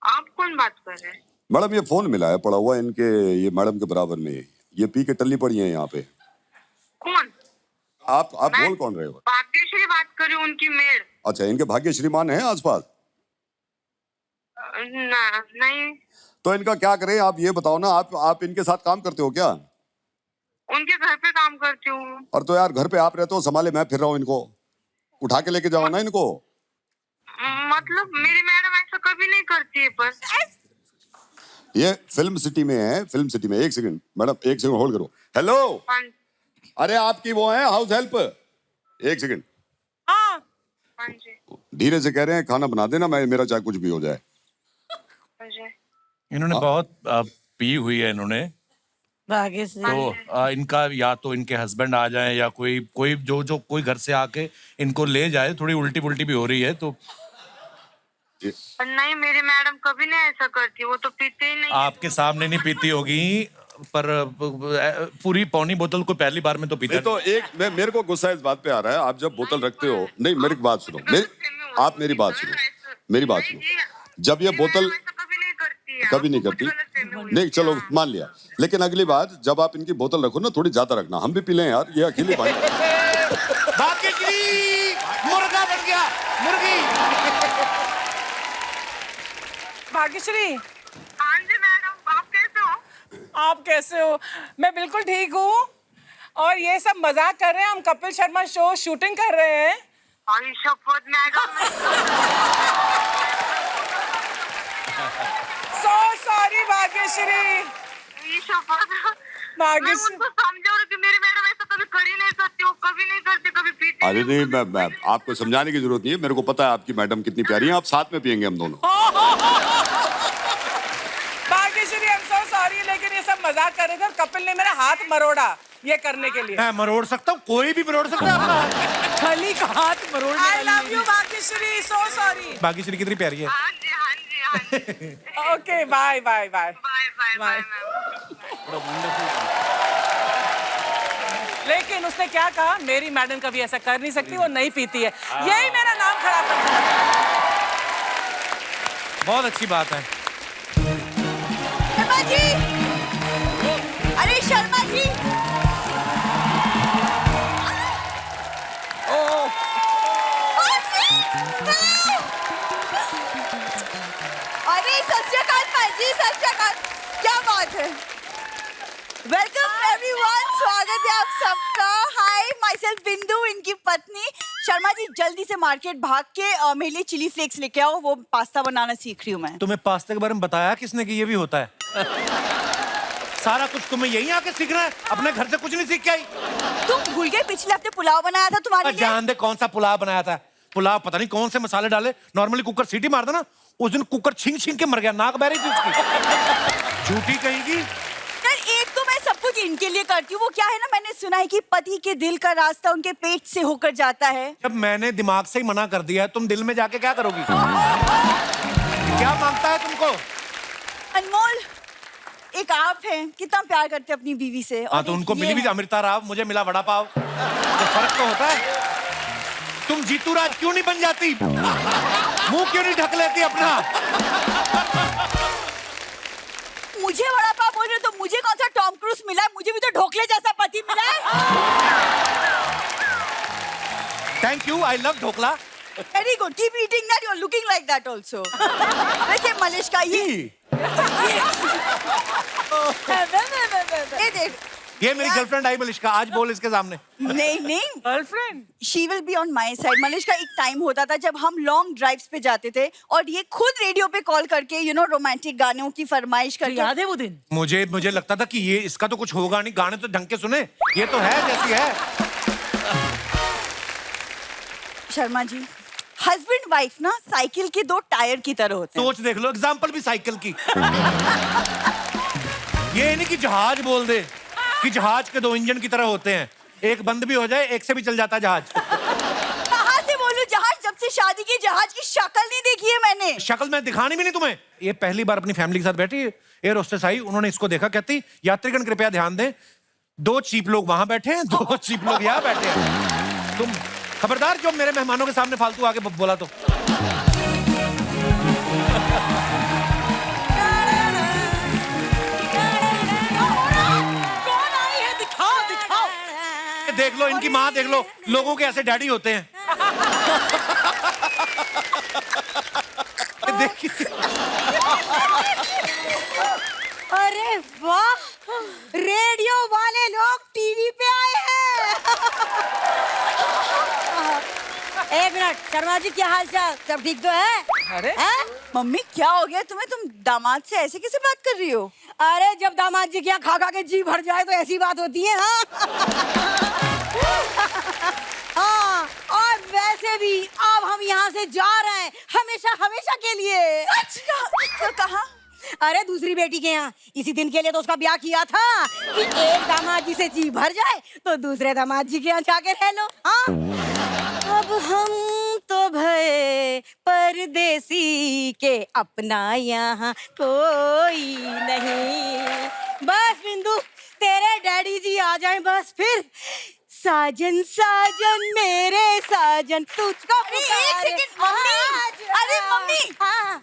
आप कौन बात कर रहे हैं? मैडम ये फोन मिला है पड़ा हुआ इनके, ये मैडम के बराबर में, ये पी के टल्ली पड़ी है यहाँ पे। कौन? आप बोल कौन रहे हो? भाग्यश्री बात कर रही हूँ, उनकी मेड। अच्छा, इनके भाग्यश्री मान है आसपास? नहीं। तो इनका क्या करें आप ये बताओ ना, आप इनके साथ काम करते हो क्या? उनके घर पे काम करती हूँ। और तो यार घर पे आप रहते हो, संभाले मैं फिर रहा हूँ, इनको उठा के लेके जाओ ना इनको। मतलब मेरी मैडम ऐसा कभी नहीं करती है। पर ये फिल्म सिटी में है, फिल्म सिटी में। एक सेकंड मैडम, एक सेकंड होल्ड करो। हेलो, अरे आपकी वो है हाउस हेल्प, एक सेकंड। हाँ जी। धीरे से कह रहे हैं खाना बना देना, मैं मेरा चाहे कुछ भी हो जाए। इन्होंने बहुत पी हुई है इन्होंने, तो इनका या तो इनके हस्बैंड आ जाए या कोई जो कोई घर से आके इनको ले जाए। थोड़ी उल्टी पुल्टी भी हो रही है तो। नहीं मेरी मैडम कभी नहीं ऐसा करती, वो तो पीते ही नहीं। आपके सामने नहीं पीती होगी, पर पूरी पौनी बोतल को पहली बार में तो पीता। तो एक मेरे को गुस्सा इस बात पे आ रहा है, आप जब बोतल रखते हो, नहीं मेरी बात सुनो, आप मेरी बात सुनो, मेरी बात सुनो। जब ये बोतल कभी नहीं करती, नहीं चलो मान लिया, लेकिन अगली बार जब आप इनकी बोतल रखो ना, थोड़ी ज्यादा रखना, हम भी पी लें यार, ये अकेले भाई। मुर्गा बन गया, मुर्गी। भाग्यश्री। हाँ जी मैडम, आप कैसे हो? आप कैसे हो? मैं बिल्कुल ठीक हूँ। और ये सब मजाक कर रहे हैं, हम कपिल शर्मा शो शूटिंग कर रहे हैं। शपथ madam. So sorry Bhagyashree. Bhagyashree उनको समझाओ कि मेरी मैडम ऐसा कभी कर ही नहीं सकती, वो कभी नहीं करती, कभी पीती। अरे नहीं, मैं आपको समझाने की जरूरत नहीं है, मेरे को पता है आपकी मैडम कितनी प्यारी है, आप साथ में पियेंगे हम दोनों। Bhagyashree I am so sorry, लेकिन ये सब मजाक कर रहे थे और कपिल ने मेरा हाथ मरोड़ा ये करने के लिए। मैं मरोड़ सकता हूँ, कोई भी मरोड़ सकता है अपना हाथ। खली का हाथ मरोड़। I love you Bhagyashree, so sorry. Bhagyashree कितनी प्यारी है। Okay bye bye bye bye. लेकिन उसने क्या कहा, मेरी मैडम कभी ऐसा कर नहीं सकती, वो नहीं पीती है। यही मेरा नाम खराब करता है। बहुत अच्छी बात है। शर्मा जी, अरे शर्मा जी, अरे सत श्री अकाल जी, सत श्री अकाल, क्या बात है। वेलकम एवरीवन, स्वागत है आप सबका। हाय, माई सेल्फ बिंदु, इनकी पत्नी। शर्मा जी जल्दी से मार्केट भाग के मेरे लिए चिली फ्लेक्स लेके आओ, वो पास्ता बनाना सीख रही हूँ मैं। तुम्हें पास्ता के बारे में बताया किसने कि ये भी होता है? सारा कुछ तुम्हें यहीं आके सीखना है, अपने घर से कुछ नहीं सीख के आई। तुम भूल गए पिछले हफ्ते पुलाव बनाया था तुम्हारे लिए। जान दे कौन सा पुलाव बनाया था। पुलाव पता नहीं कौन से मसाले डाले, नॉर्मली कुकर सीटी मारता ना, उस दिन कुकर छिंग छिंग के मर गया, नाक बह रही थी उसकी। झूठी कहेगी। एक तो मैं सब कुछ इनके लिए करती हूँ, वो क्या है ना, मैंने सुना है कि पति के दिल का रास्ता उनके पेट से होकर जाता है। जब मैंने दिमाग से ही मना कर दिया, तुम दिल में जाके क्या करोगी? क्या मांगता है तुमको? अनमोल, एक आप हैं, कितना प्यार करते हैं अपनी बीवी से। हाँ तो उनको मिली भी अमृता राव, मुझे मिला वड़ा पाव, तो फर्क तो होता है। तुम जीतू राज क्यों नहीं बन जाती? मुंह क्यों नहीं ढक लेती अपना? मुझे वड़ा पाव बोल रहे हो तो मुझे कौन सा टॉम क्रूज मिला है? मुझे भी तो ढोकले जैसा पति मिला है। Thank you, I love dhokla. Very good. Keep eating that. You're looking like that also. वैसे मलिश्का ये देख ये मेरी गर्लफ्रेंड आई मलिश्का, आज बोल इसके सामने। नहीं girlfriend she will be on my side. Malishka एक टाइम होता था जब हम लॉन्ग ड्राइव्स पे जाते थे और ये खुद रेडियो पे कॉल करके रोमांटिक गानों की फरमाइश करके। याद है वो दिन? मुझे लगता था कि ये इसका तो कुछ होगा नहीं, गाने तो ढंग के सुने, ये तो है जैसी है। शर्मा जी, हस्बैंड वाइफ ना साइकिल के दो टायर की तरह होते हैं। सोच देख लो, एग्जाम्पल भी साइकिल की। ये नहीं कि जहाज बोल दे कि जहाज के दो इंजन की तरह होते हैं, एक बंद भी हो जाए एक से भी चल जाता है जहाज। कहाँ से बोलूं जहाज, जब से शादी की जहाज की शक्ल नहीं देखी है मैंने। शक्ल मैं दिखानी भी नहीं तुम्हें। ये पहली बार अपनी फैमिली के साथ बैठी, एयर होस्टेस आई, उन्होंने इसको देखा, कहती यात्रीगण कृपया ध्यान दें, 2 चीप लोग वहां बैठे हैं, 2 चीप लोग यहाँ बैठे हैं। तुम खबरदार जो मेरे मेहमानों के सामने फालतू आके बोला तो। देख लो इनकी माँ, देख लो, लोगों के ऐसे डैडी होते हैं। अरे वाह, रेडियो वाले लोग टीवी पे आए हैं। एक मिनट, शर्मा जी क्या हाल चाल, सब ठीक तो है? अरे मम्मी क्या हो गया तुम्हें, तुम दामाद से ऐसे कैसे बात कर रही हो? अरे जब दामाद जी क्या खा खा के जी भर जाए तो ऐसी बात होती है। हाँ, और वैसे भी अब हम यहाँ से जा रहे हैं हमेशा हमेशा के लिए। कहाँ? अरे दूसरी बेटी के यहाँ। इसी दिन के लिए तो उसका ब्याह किया था कि एक दामाद जी से जी भर जाए तो दूसरे दामाद जी के यहाँ जाके रह लो। हाँ, अब हम तो भय परदेसी के, अपना यहाँ कोई नहीं। बस बिंदु, तेरे डैडी जी आ जाएं बस, फिर साजन साजन मेरे साजन तुझको। एक सेकंड मम्मी, अरे मम्मी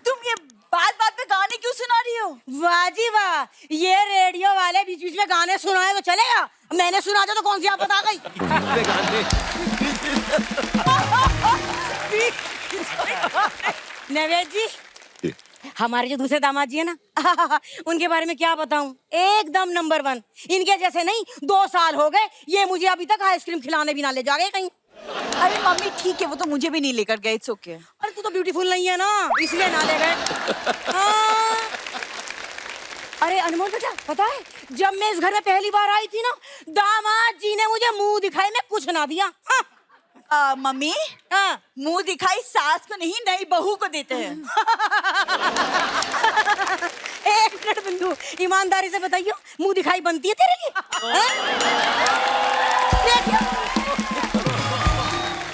तुम ये बात बात पे गाने क्यों सुना रही हो? वाह जी वाह, ये रेडियो वाले बीच बीच में गाने सुनाए तो चलेगा, मैंने सुना दिया तो कौन सी आफत आ गई। नवेद जी, हमारे जो दूसरे दामाद जी है ना, उनके बारे में क्या बताऊं, एकदम नंबर 1। इनके जैसे नहीं, 2 साल हो गए ये मुझे अभी तक आइसक्रीम खिलाने भी ना ले जा गए कहीं। अरे मम्मी ठीक है, वो तो मुझे भी नहीं लेकर गए, इट्स ओके। अरे तू तो ब्यूटीफुल नहीं है ना, इसलिए ना ले गए। अरे अनमोल बेटा, पता है जब मैं इस घर में पहली बार आई थी ना, दामाद जी ने मुझे मुंह दिखाई में कुछ ना दिया। मम्मी मुंह दिखाई सास को नहीं, नई बहू को देते हैं। एक मिनट बिंदु, ईमानदारी से बताइयो, मुंह दिखाई बनती है तेरे लिए?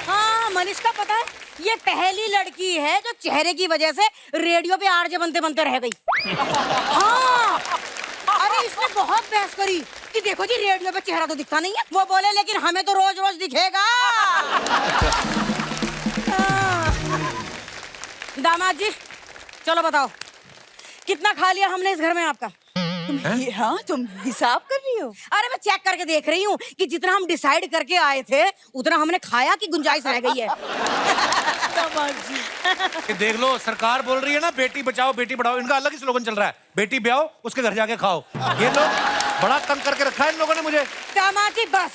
हाँ मलिश्का, पता है ये पहली लड़की है जो चेहरे की वजह से रेडियो पे आरजे बनते बनते रह गई। हाँ, अरे इसने बहुत बहस करी कि देखो जी रेडियो पे चेहरा तो दिखता नहीं है, वो बोले लेकिन हमें तो रोज रोज दिखेगा। दामाद जी चलो बताओ, कितना खा लिया हमने इस घर में आपका? हाँ, तुम हिसाब कर रही हो? अरे मैं चेक करके देख रही हूँ कि जितना हम डिसाइड करके आए थे उतना हमने खाया कि गुंजाइश रह गई है। कि देख लो, सरकार बोल रही है ना बेटी बचाओ बेटी पढ़ाओ, इनका अलग ही स्लोगन चल रहा है, बेटी ब्याओ उसके घर जाके खाओ। ये लोग बड़ा तंग करके रखा है इन लोगों ने मुझे। दामाद जी बस,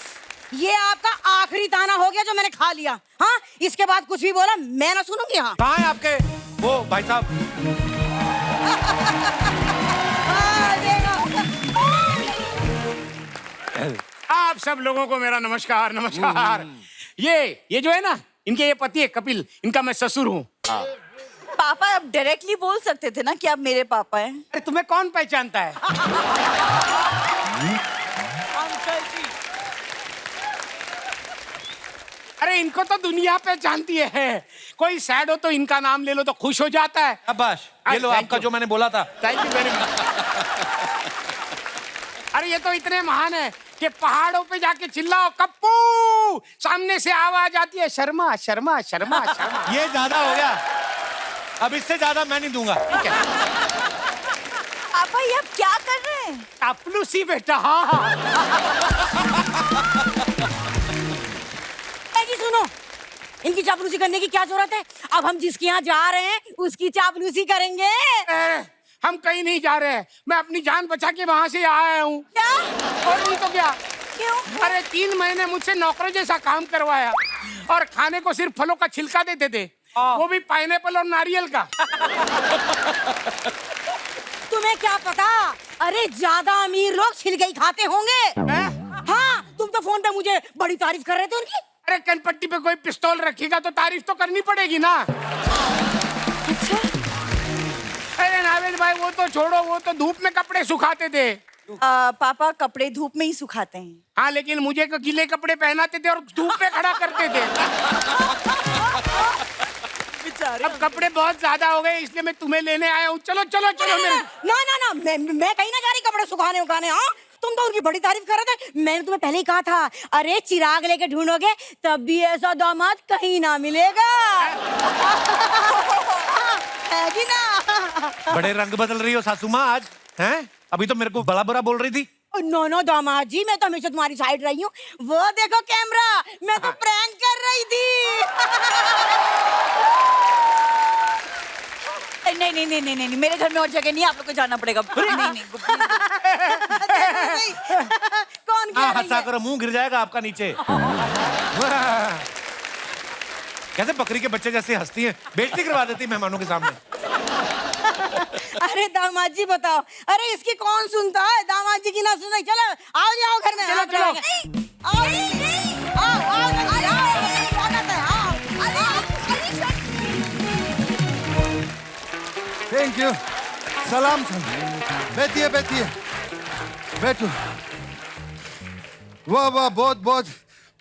ये आपका आखिरी ताना हो गया जो मैंने खा लिया। हाँ, इसके बाद कुछ भी बोला मैं ना सुनूंगी। हाँ, कहाँ है आपके वो भाई साहब? आप सब लोगों को मेरा नमस्कार। नमस्कार। ये जो है ना, इनके ये पति है कपिल, इनका मैं ससुर हूँ। पापा आप डायरेक्टली बोल सकते थे ना कि आप मेरे पापा हैं। अरे तुम्हें कौन पहचानता है? अरे इनको तो दुनिया पहचानती है, कोई सैड हो तो इनका नाम ले लो तो खुश हो जाता है। शाबाश, ये लो आपका जो मैंने बोला था। Thank you very much. अरे ये तो इतने महान है कि पहाड़ों पे जाके चिल्लाओ कप्पू, सामने से आवाज आती है शर्मा शर्मा शर्मा शर्मा। ये ज्यादा हो गया, अब इससे ज्यादा मैं नहीं दूंगा। ठीक है पापा, ये आप क्या कर रहे हैं? चापलूसी बेटा। हाँ जी सुनो, इनकी चापलूसी करने की क्या जरूरत है? अब हम जिसके यहाँ जा रहे हैं उसकी चापलूसी करेंगे। हम कहीं नहीं जा रहे हैं, मैं अपनी जान बचा के वहाँ से आया हूँ। क्या? और नहीं तो क्या। क्यों? अरे 3 महीने मुझसे नौकरों जैसा काम करवाया और खाने को सिर्फ फलों का छिलका देते थे, वो भी पाइनएप्पल और नारियल का। तुम्हें क्या पता, अरे ज्यादा अमीर लोग छिलके ही खाते होंगे। हाँ, तुम तो फोन पे मुझे बड़ी तारीफ कर रहे थे उनकी। अरे कनपट्टी पे कोई पिस्तौल रखेगा तो तारीफ तो करनी पड़ेगी ना। अच्छा? अरे नावेद भाई वो तो छोड़ो, वो तो धूप में कपड़े सुखाते थे। पापा कपड़े धूप में ही सुखाते हैं। हाँ, लेकिन मुझे को गीले कपड़े पहनाते थे और धूप पे खड़ा करते थे। अब कपड़े बहुत ज्यादा हो गए इसलिए मैं तुम्हें लेने आया हूँ। चलो चलो चलो मेरे। ना मैं कहीं ना जा रही कपड़े सुखाने उखाने। हाँ, तुम तो उनकी बड़ी तारीफ कर रहे थे। मैंने तुम्हें पहले ही कहा था, अरे चिराग लेके ढूंढोगे तब भी ऐसा दामाद कहीं ना मिलेगा। है कि ना? बड़े रंग बदल रही हो सासू माँ आज, हैं? अभी तो मेरे को बड़ा बुरा बोल रही थी। नो दामाद जी, मैं तो हमेशा तुम्हारी साइड रही हूँ। वो देखो कैमरा, मैं तो प्रैंक कर रही थी। नहीं, मेरे घर में और जगह नहीं, आप लोग को जाना पड़ेगा। नहीं। कौन हाँ, हंसा करो, मुंह गिर जाएगा आपका नीचे। कैसे बकरी के बच्चे जैसे हंसती हैं, बेइज्जती करवा देती मेहमानों के सामने। अरे दामाद जी बताओ, अरे इसकी कौन सुनता है? दामाद जी की ना सुनाई। चलो आओ घर में। चलो थैंक यू। सलाम। बैठिए बैठो। वाह, बहुत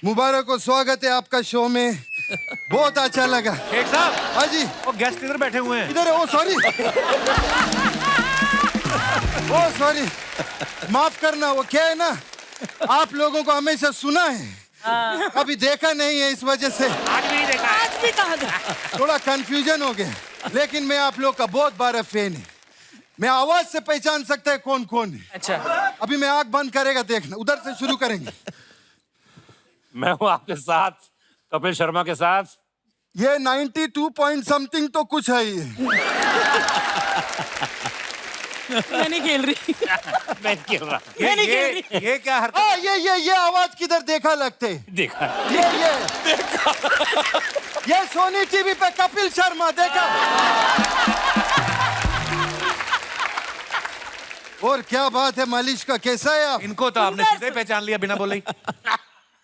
मुबारक हो, स्वागत है आपका शो में। बहुत अच्छा लगा। शेख साहब। हाँ जी। वो गेस्ट इधर बैठे हुए हैं। इधर है। सॉरी माफ करना। वो क्या है ना, आप लोगों को हमेशा सुना है, कभी देखा नहीं है, इस वजह से आज भी नहीं देखा। आज भी कहा थोड़ा कंफ्यूजन हो गया। लेकिन मैं आप लोग का बहुत बड़ा फैन है। मैं आवाज से पहचान सकता है कौन है। अच्छा, अभी मैं आंख बंद करेगा, देखना। उधर से शुरू करेंगे। मैं हूँ आपके साथ, कपिल शर्मा के साथ। ये 92 पॉइंट समथिंग तो कुछ है ही। मैं नहीं खेल रही। मैं खेल रहा। ये क्या हरकत? ये आवाज किधर देखा लगते? देखा। ये सोनी टीवी पे कपिल शर्मा देखा। और क्या बात है मालिश का, कैसा है आप? इनको तो आपने सीधे पहचान लिया बिना बोले।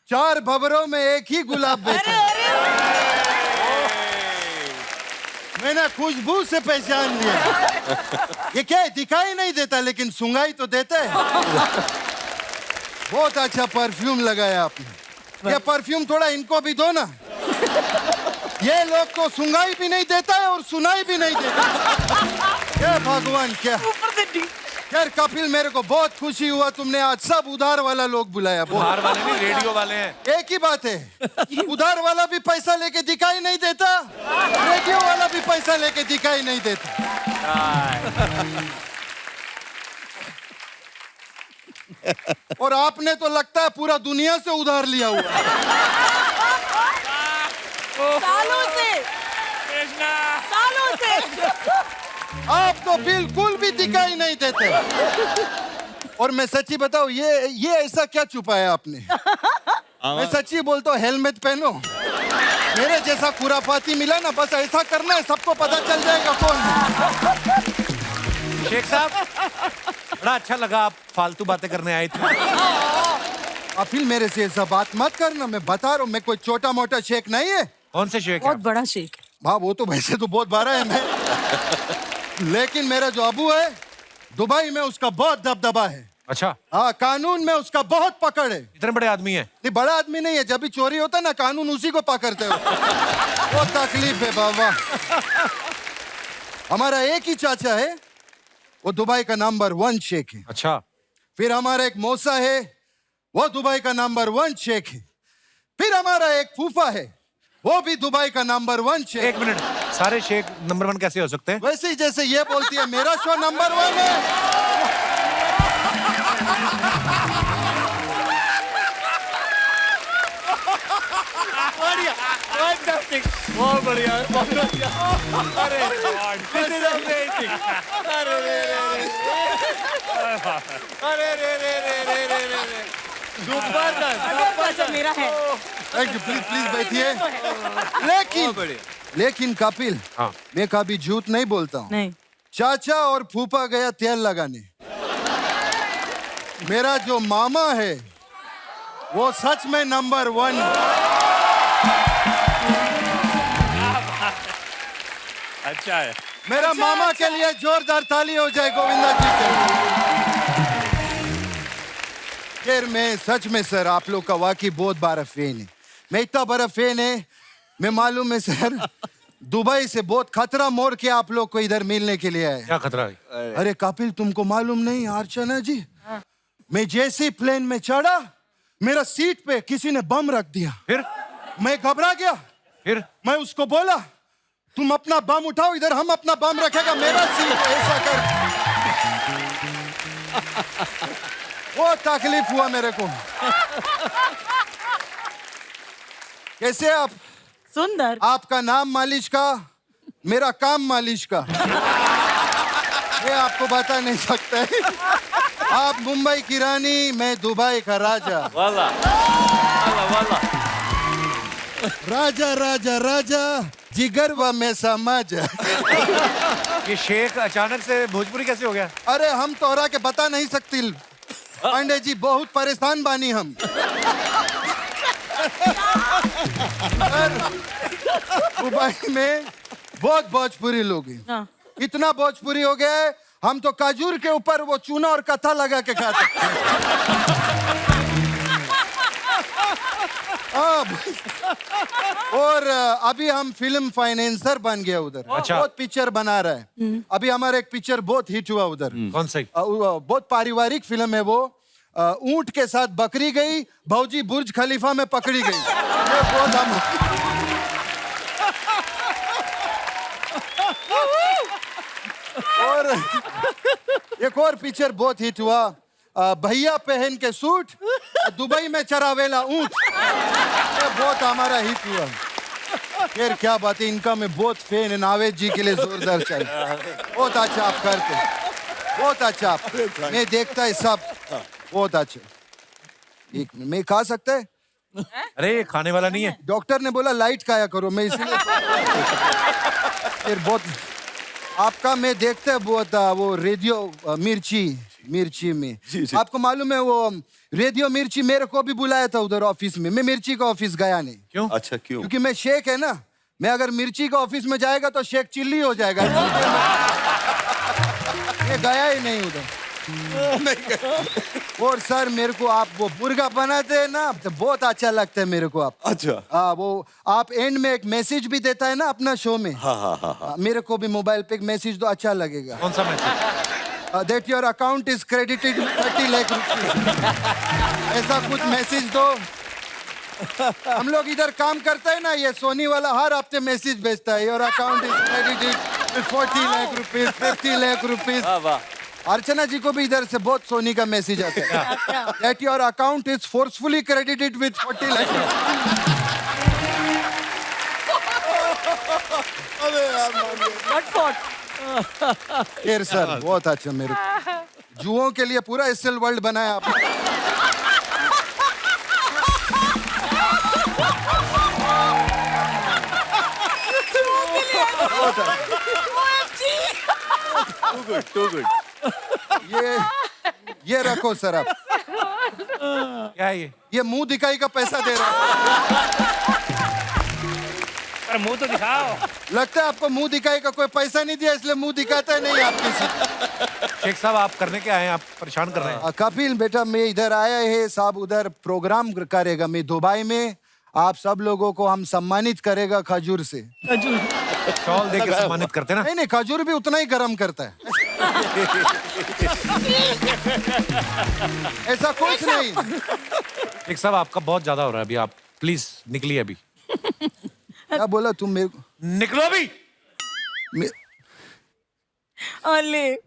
4 भंवरों में एक ही गुलाब बेचा। मैंने खुशबू से पहचान लिया। ये क्या है, दिखाई नहीं देता लेकिन सुंगाई तो देता है। बहुत अच्छा परफ्यूम लगाया आपने। ये परफ्यूम थोड़ा इनको भी दो ना। ये लोग तो सुंगाई भी नहीं देता है और सुनाई भी नहीं देता। क्या भगवान, क्या यार कपिल, मेरे को बहुत खुशी हुआ तुमने आज सब उधार वाला लोग बुलाया। उधार वाले नहीं, रेडियो वाले हैं। एक ही बात है, उधार वाला भी पैसा लेके दिखाई नहीं देता, रेडियो वाला भी पैसा लेके दिखाई नहीं देता। और आपने तो लगता है पूरा दुनिया से उधार लिया हुआ। सालों से आप तो बिल्कुल भी दिखाई नहीं देते। और मैं सच्ची बताऊं, ये ऐसा क्या छुपाया आपने? मैं सच्ची बोलता हूँ, हेलमेट पहनो। मेरे जैसा खुराफाती मिला ना, बस ऐसा करना है, सबको पता चल जाएगा कौन है। शेख साहब, बड़ा अच्छा लगा, आप फालतू बातें करने आए थे। कपिल, मेरे से ऐसा बात मत करना, मैं बता रहा हूँ, मैं कोई छोटा मोटा शेख नहीं है। कौन से शेख? बहुत बड़ा शेख। हाँ, वो तो वैसे तो बहुत बड़ा है मैं, लेकिन मेरा जो अबू है दुबई में, उसका बहुत दबदबा है। अच्छा। हाँ, कानून में उसका बहुत पकड़ है। इतने बड़े आदमी हैं? नहीं, बड़ा आदमी नहीं है, जब भी चोरी होता है ना, कानून उसी को पकड़ते हो। वो तकलीफ है बाबा। हमारा एक ही चाचा है, वो दुबई का नंबर 1 शेख है। अच्छा। फिर हमारा एक मौसा है, वो दुबई का नंबर 1 शेख है। फिर हमारा एक फूफा है, वो भी दुबई का नंबर 1 शेख। एक मिनट, सारे शेख नंबर 1 कैसे हो सकते हैं? वैसे ही जैसे ये बोलती है मेरा शो नंबर 1 है। फैंटास्टिक, बहुत बढ़िया, बहुत बढ़िया। अरे दिस इज अमेजिंग। अरे रे अरे रे जबरदस्त, मेरा है। थैंक यू, प्लीज प्लीज बैठिए। लेकिन कपिल, मैं कभी झूठ नहीं बोलता हूँ। नहीं। चाचा और फूफा गया तेल लगाने, मेरा जो मामा है वो सच में नंबर 1। अच्छा है। मेरा मामा के लिए जोरदार ताली हो जाए गोविंदा जी के लिए। फिर मैं सच में सर आप लोग का वाकई बहुत बड़ा फैन है। मैं इतना बड़ा फैन है, मैं मालूम है सर, दुबई से बहुत खतरा मोड़ के आप लोग को इधर मिलने के लिए आए। क्या खतरा है? अरे कपिल, तुमको मालूम नहीं अर्चना जी, मैं जैसे प्लेन में चढ़ा, मेरा सीट पे किसी ने बम रख दिया। फिर मैं घबरा गया। फिर मैं उसको बोला, तुम अपना बम उठाओ, इधर हम अपना बम रखेगा, मेरा सीट ऐसा कर। वो तकलीफ हुआ मेरे को। कैसे आप? सुंदर। आपका नाम मालिश का, मेरा काम मालिश का। मैं आपको बता नहीं सकता है। आप मुंबई की रानी, मैं दुबई का राजा। वाला वाला राजा राजा राजा जिगर व में समझ। ये शेख अचानक से भोजपुरी कैसे हो गया? अरे हम तोहरा के बता नहीं सकती पांडे जी, बहुत परेशान बानी हम। दुबई में बहुत भोजपुरी लोग हैं। इतना भोजपुरी हो गया है, हम तो खजूर के ऊपर वो चूना और कथा लगा के खाते। और अभी हम फिल्म फाइनेंसर बन गया उधर। अच्छा। बहुत पिक्चर बना रहा है। अभी हमारा एक पिक्चर बहुत हिट हुआ उधर। कौन सा? बहुत पारिवारिक फिल्म है वो। ऊंट के साथ बकरी गई, भौजी बुर्ज खलीफा में पकड़ी गई। ये बहुत हम और एक और पिक्चर बहुत हिट हुआ, भैया पहन के सूट, दुबई में चरावेला ऊंट। ये बहुत हमारा हिट हुआ। फिर क्या बात है, इनका मैं बहुत फैन है, नावेद जी के लिए जोरदार चल। बहुत अच्छा आप करते, बहुत अच्छा आप, मैं देखता है सब, बहुत अच्छा। एक मिनट, मैं खा सकता है? अरे ये खाने वाला नहीं है। डॉक्टर ने बोला लाइट खाया करो, मैं इसलिए। फिर बहुत आपका मैं देखता है बहुत वो रेडियो मिर्ची में। आपको मालूम है वो रेडियो मिर्ची मेरे को भी बुलाया था उधर ऑफिस में, मैं मिर्ची का ऑफिस गया नहीं। क्यों? अच्छा क्यों? क्योंकि मैं शेख है ना, मैं अगर मिर्ची का ऑफिस में जाएगा तो शेख चिल्ली हो जाएगा। मैं गया ही नहीं उधर। और सर मेरे को आप वो मुर्गा बनाते हैं ना, तो बहुत अच्छा लगता है मेरे को आप। अच्छा। वो आप एंड में एक मैसेज भी देता है ना अपना शो में। हाँ। मेरे को भी मोबाइल पे एक मैसेज तो अच्छा लगेगा। कौन सा message? That your account is credited 30 lakh रुपए। ऐसा कुछ मैसेज दो। हम लोग इधर काम करते हैं ना, ये सोनी वाला हर हफ्ते मैसेज भेजता है, your account is credited 40 lakh rupees, 50 lakh rupees. Archana ji को भी इधर से बहुत सोनी का मैसेज आता है, that your account is forcefully credited with 40 lakh. फिर सर बहुत अच्छा, मेरे जुओं के लिए पूरा एसएल वर्ल्ड बनाया आपने। Too good. ये रखो सर आप। क्या है ये मुंह दिखाई का पैसा दे रहा है। अरे मुंह तो दिखाओ। लगता है आपको मुंह दिखाई का कोई पैसा नहीं दिया, इसलिए मुंह दिखाता है नहीं आप किसी। शेख साहब आप करने क्या आए हैं? आप परेशान कर रहे हैं। कपिल बेटा, मैं इधर आया है, साहब उधर प्रोग्राम करेगा, मैं दुबई में, आप सब लोगों को हम सम्मानित करेगा खजूर से। शॉल देकर सम्मानित करते ना? नहीं, खजूर भी उतना ही गर्म करता है। ऐसा कुछ नहीं। शेख साहब आपका बहुत ज्यादा हो रहा है अभी, आप प्लीज निकलिए अभी। क्या बोला तुम मेरे को? निकलो अभी।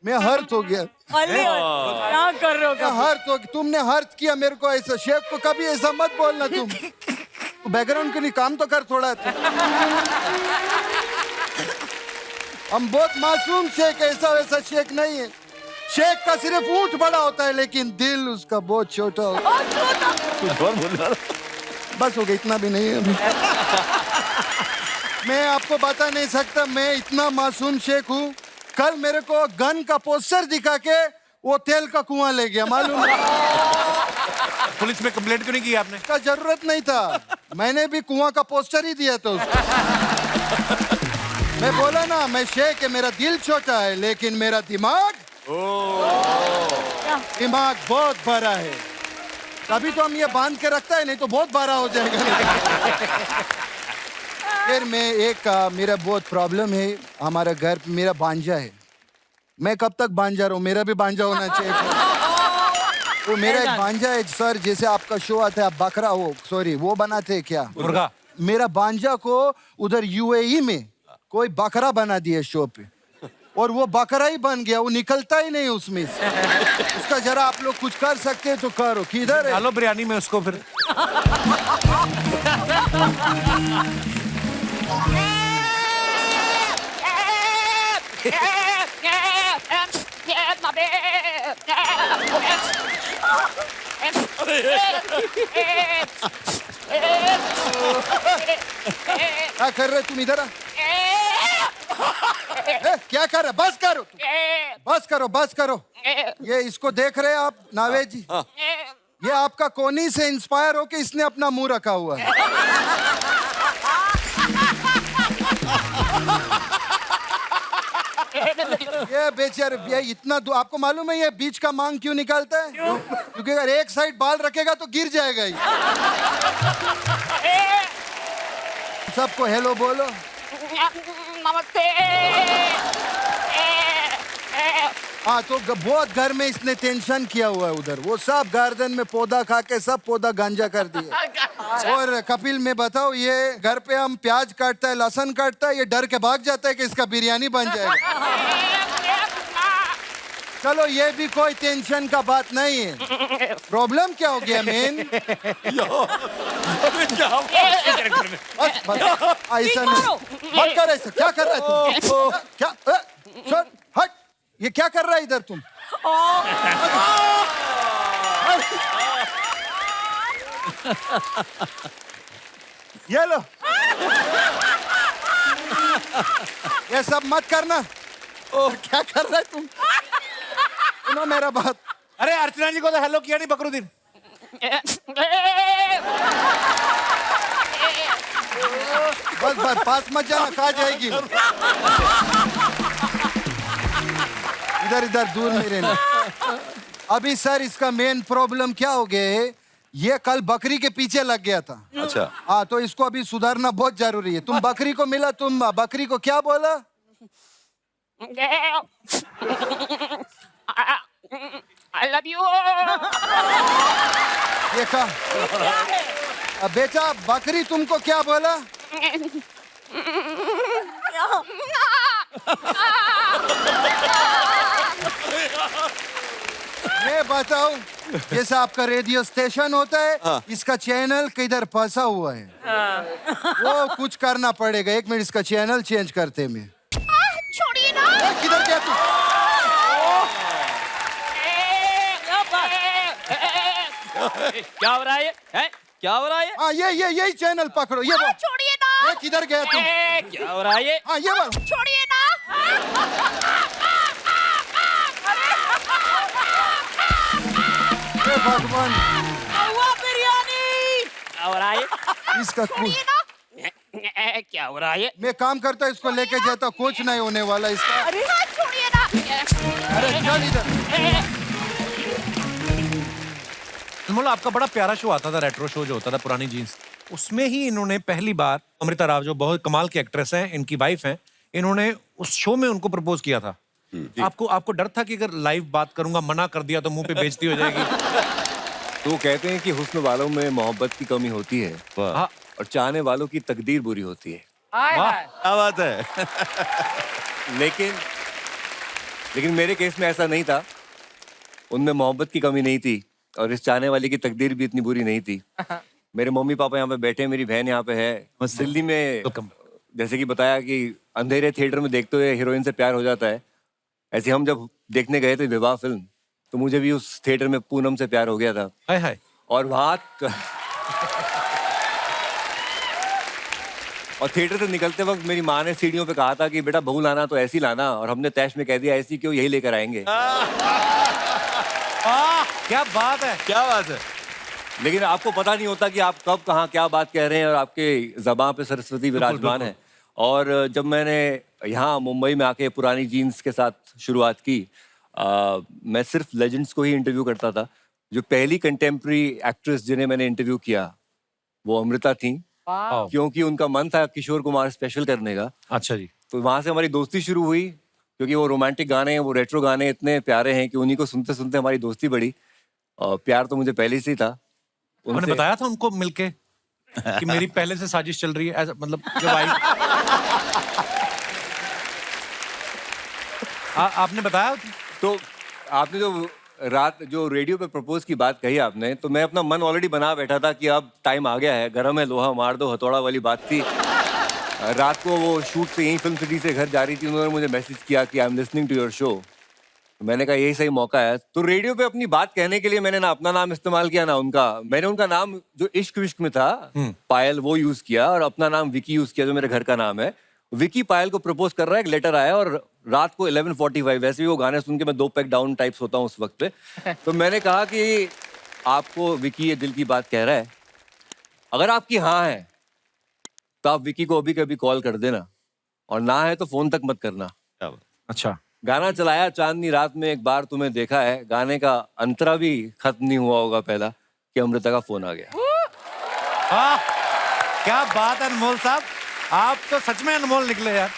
मैं हर्ट हो गया। क्या कर रहे हो? हर्ट हो, तुमने हर्ट किया मेरे को ऐसा। शेख को कभी ऐसा मत बोलना तुम। बैकग्राउंड के लिए काम तो कर थोड़ा। हम बहुत मासूम शेख, ऐसा वैसा शेख नहीं है। शेख का सिर्फ ऊंट बड़ा होता है लेकिन दिल उसका बहुत छोटा होता है। कुछ और बोल रहा बस हो गया, इतना भी नहीं है अभी। मैं आपको बता नहीं सकता, मैं इतना मासूम शेख हूँ। कल मेरे को गन का पोस्टर दिखा के वो तेल का कुआं ले गया, मालूम है? पुलिस में कंप्लेंट क्यों नहीं की आपने? का जरूरत नहीं था, मैंने भी कुआं का पोस्टर ही दिया था उसको। मैं बोला ना, मैं शेख है, मेरा दिल छोटा है लेकिन मेरा दिमाग बहुत बड़ा है। तभी तो हम ये बांध के रखता है, नहीं तो बहुत बड़ा हो जाएगा। फिर मैं एक मेरा बहुत प्रॉब्लम है, हमारा घर मेरा भांजा है। मैं कब तक भांजा रहूं? मेरा भी भांजा होना चाहिए। वो मेरा एक भांजा है सर, जैसे आपका शो आता है, आप बकरा हो, सॉरी वो बनाते हैं क्या, मुर्गा। मेरा भांजा को उधर यूएई में कोई बकरा बना दिया शो पे, और वो बकरा ही बन गया, वो निकलता ही नहीं उसमें से। उसका जरा आप लोग कुछ कर सकते हैं तो करो। किधर है? डालो बिरयानी में उसको फिर। क्या कर रहे तुम? इधर आ। क्या कर रहे? बस करो, बस करो, बस करो। ये इसको देख रहे हैं आप नावेद जी? ये आपका कोनी से इंस्पायर होके इसने अपना मुंह रखा हुआ है। ये बेचारे, ये इतना आपको मालूम है ये बीच का मांग क्यों निकालता है? क्योंकि अगर एक साइड बाल रखेगा तो गिर जाएगा ही। सबको हेलो बोलो। नमस्ते। हाँ, तो बहुत घर में इसने टेंशन किया हुआ है उधर। वो सब गार्डन में पौधा खा के सब पौधा गांजा कर दिया। और कपिल में बताओ, ये घर पे हम प्याज काटता है, लहसुन काटता है, ये डर के भाग जाता है कि इसका बिरयानी बन जाएगा। चलो ये भी कोई टेंशन का बात नहीं है। प्रॉब्लम क्या हो गया मेन? बस बस, ऐसा नहीं मत कर ऐसा। क्या कर रहा है तुम? क्या छोड़, हट। ये क्या कर रहा है इधर तुम? ये लो, ये सब मत करना। क्या कर रहा है तुम? सुनो मेरा बात। अरे अर्चना जी को तो हेलो किया नहीं बकरुद्दीन। बस बस, पास मत जाना, खा जाएगी। इधर इधर दूर नहीं रहना। अभी सर इसका मेन प्रॉब्लम क्या हो गया है, ये कल बकरी के पीछे लग गया था। अच्छा। हाँ, तो इसको अभी सुधारना बहुत जरूरी है। तुम बकरी को मिला, तुम बकरी को क्या बोला? I love you. ये कहा बेटा, बकरी तुमको क्या बोला? मैं बताऊं, जैसे आपका रेडियो स्टेशन होता है, इसका चैनल किधर फंसा हुआ है, वो कुछ करना पड़ेगा। एक मिनट, इसका चैनल चेंज करते में। छोड़िए ना। किधर गया तू? क्या हो रहा है? क्या हो रहा है? हाँ, यही चैनल पकड़ो। ये बात छोड़िए ना। किधर गया तुम? क्या हो रहा है? हाँ, ये बात छोड़िए ना। भगवान, बिरयानी। क्या हो रहा है? इसका छोड़िए ना। क्या हो रहा है? मैं काम करता, इसको लेके जाता, कुछ नहीं होने वाला इसका। अरे हाँ, छोड़िए ना। अरे चल इधर। अनमोल, आपका बड़ा प्यारा शो आता था, रेट्रो शो जो होता था पुरानी जीन्स, उसमें ही इन्होंने पहली बार अमृता राव, जो बहुत कमाल की एक्ट्रेस हैं, इनकी वाइफ हैं, इन्होंने उस शो में उनको प्रपोज किया था। आपको डर था कि अगर लाइव बात करूंगा, मना कर दिया तो मुंह पे बेइज्जती हो जाएगी? तो कहते हैं कि हुस्न वालों में मोहब्बत की कमी होती है और चाहने वालों की तकदीर बुरी होती है। क्या बात है। लेकिन मेरे केस में ऐसा नहीं था। उनमें मोहब्बत की कमी नहीं थी और इस चाहने वाले की तकदीर भी इतनी बुरी नहीं थी। मेरे मम्मी पापा यहाँ पे बैठे हैं, मेरी बहन यहाँ पे है। दिल्ली में जैसे कि बताया कि अंधेरे थिएटर में देखते हुए हीरोइन से प्यार हो जाता है, ऐसे हम जब देखने गए थे विवाह फिल्म, तो मुझे भी उस थिएटर में पूनम से प्यार हो गया था। हाय हाय। और वहाँ और थिएटर से निकलते वक्त मेरी माँ ने सीढ़ियों पे कहा था कि बेटा बहू लाना तो ऐसी लाना, और हमने तैश में कह दिया ऐसी क्यों, यही लेकर आएंगे। क्या बात है, क्या बात है। लेकिन आपको पता नहीं होता कि आप कब कहाँ क्या बात कह रहे हैं, और आपके ज़बान पे सरस्वती विराजमान है। और जब मैंने यहाँ मुंबई में आके पुरानी जीन्स के साथ शुरुआत की, मैं सिर्फ लेजेंड्स को ही इंटरव्यू करता था। जो पहली कंटेम्प्रेरी एक्ट्रेस जिन्हें मैंने इंटरव्यू किया वो अमृता थी, क्योंकि उनका मन था किशोर कुमार स्पेशल करने का। अच्छा जी। तो वहाँ से हमारी दोस्ती शुरू हुई, क्योंकि वो रोमांटिक गाने, वो रेट्रो गाने इतने प्यारे हैं कि उन्हीं को सुनते सुनते हमारी दोस्ती बढ़ी। और प्यार तो मुझे पहले से ही था। उन्होंने बताया था उनको मिलके कि मेरी पहले से साजिश चल रही है, ऐसा मतलब जब आई आपने बताया? तो आपने जो रात जो रेडियो पे प्रपोज की बात कही आपने, तो मैं अपना मन ऑलरेडी बना बैठा था कि अब टाइम आ गया है, गरम है लोहा मार दो हथौड़ा वाली बात थी। रात को वो शूट से यहीं फिल्म सिटी से घर जा रही थी, उन्होंने मुझे मैसेज किया कि I am listening to your show. मैंने कहा यही सही मौका है। तो रेडियो पे अपनी बात कहने के लिए मैंने ना अपना नाम इस्तेमाल किया ना उनका। मैंने उनका नाम जो इश्क विश्क में था पायल, वो यूज किया, और अपना नाम विकी यूज किया जो मेरे घर का नाम है। विकी पायल को प्रपोज कर रहा है, एक लेटर आया, और रात को 11:45, वैसे भी वो गाने सुन के मैं 2 पैक डाउन टाइप्स होता हूँ उस वक्त पे। तो मैंने कहा कि आपको विकी ये दिल की बात कह रहा है, अगर आपकी हाँ है तो आप विकी को अभी कभी कॉल कर देना, और ना है तो फोन तक मत करना। अच्छा। गाना चलाया चांदनी रात में एक बार तुम्हें देखा है, गाने का अंतरा भी खत्म नहीं हुआ होगा पहला कि अमृता का फोन आ गया। क्या बात है अनमोल साहब, आप तो सच में अनमोल निकले यार।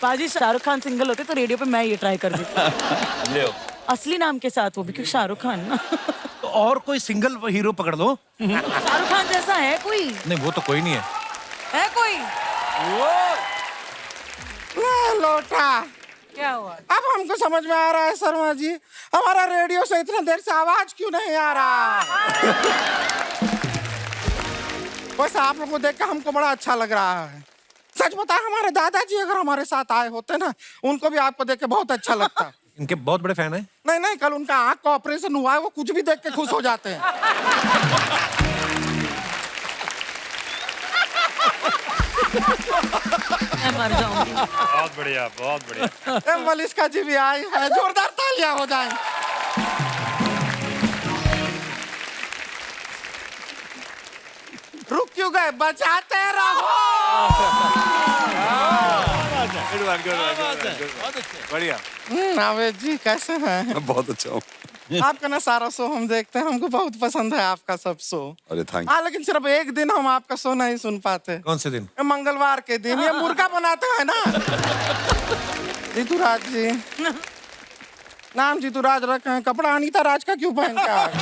पाजी शाहरुख खान सिंगल होते तो रेडियो पे मैं ये ट्राई कर देती असली नाम के साथ, वो भी क्योंकि शाहरुख खान ना। तो और कोई सिंगल हीरो पकड़ लो। शाहरुख खान जैसा है कोई? नहीं वो तो कोई नहीं है कोई? लोटा क्या हुआ? अब हमको समझ में आ रहा है शर्मा जी, हमारा रेडियो से इतने देर से आवाज क्यों नहीं आ रहा। वैसे आप लोगों को देख के हमको बड़ा अच्छा लग रहा है। सच बताए हमारे दादाजी अगर हमारे साथ आए होते ना, उनको भी आपको देख के बहुत अच्छा लगता। इनके बहुत बड़े फैन हैं। नहीं नहीं, कल उनका आँख का ऑपरेशन हुआ है, वो कुछ भी देख के खुश हो जाते हैं। मैं मर जाऊंगी। बहुत बढ़िया, बहुत बढ़िया। मलिष्का जी भी आई है, जोरदार तालियां हो जाएं। रुक क्यों गए, बचाते रहो। बढ़िया। नावेद जी कैसे हैं? बहुत अच्छा हूँ। आपका ना सारा शो हम देखते हैं, हमको बहुत पसंद है आपका सब शो। अरे थैंक हाँ, लेकिन सिर्फ एक दिन हम आपका शो नहीं सुन पाते। कौन से दिन? मंगलवार के दिन, ये मुर्गा बनाते हैं ना। जीतूराज जी नाम जीतूराज रखे हैं, कपड़ा अनीता राज का क्यों पहन के आ गए?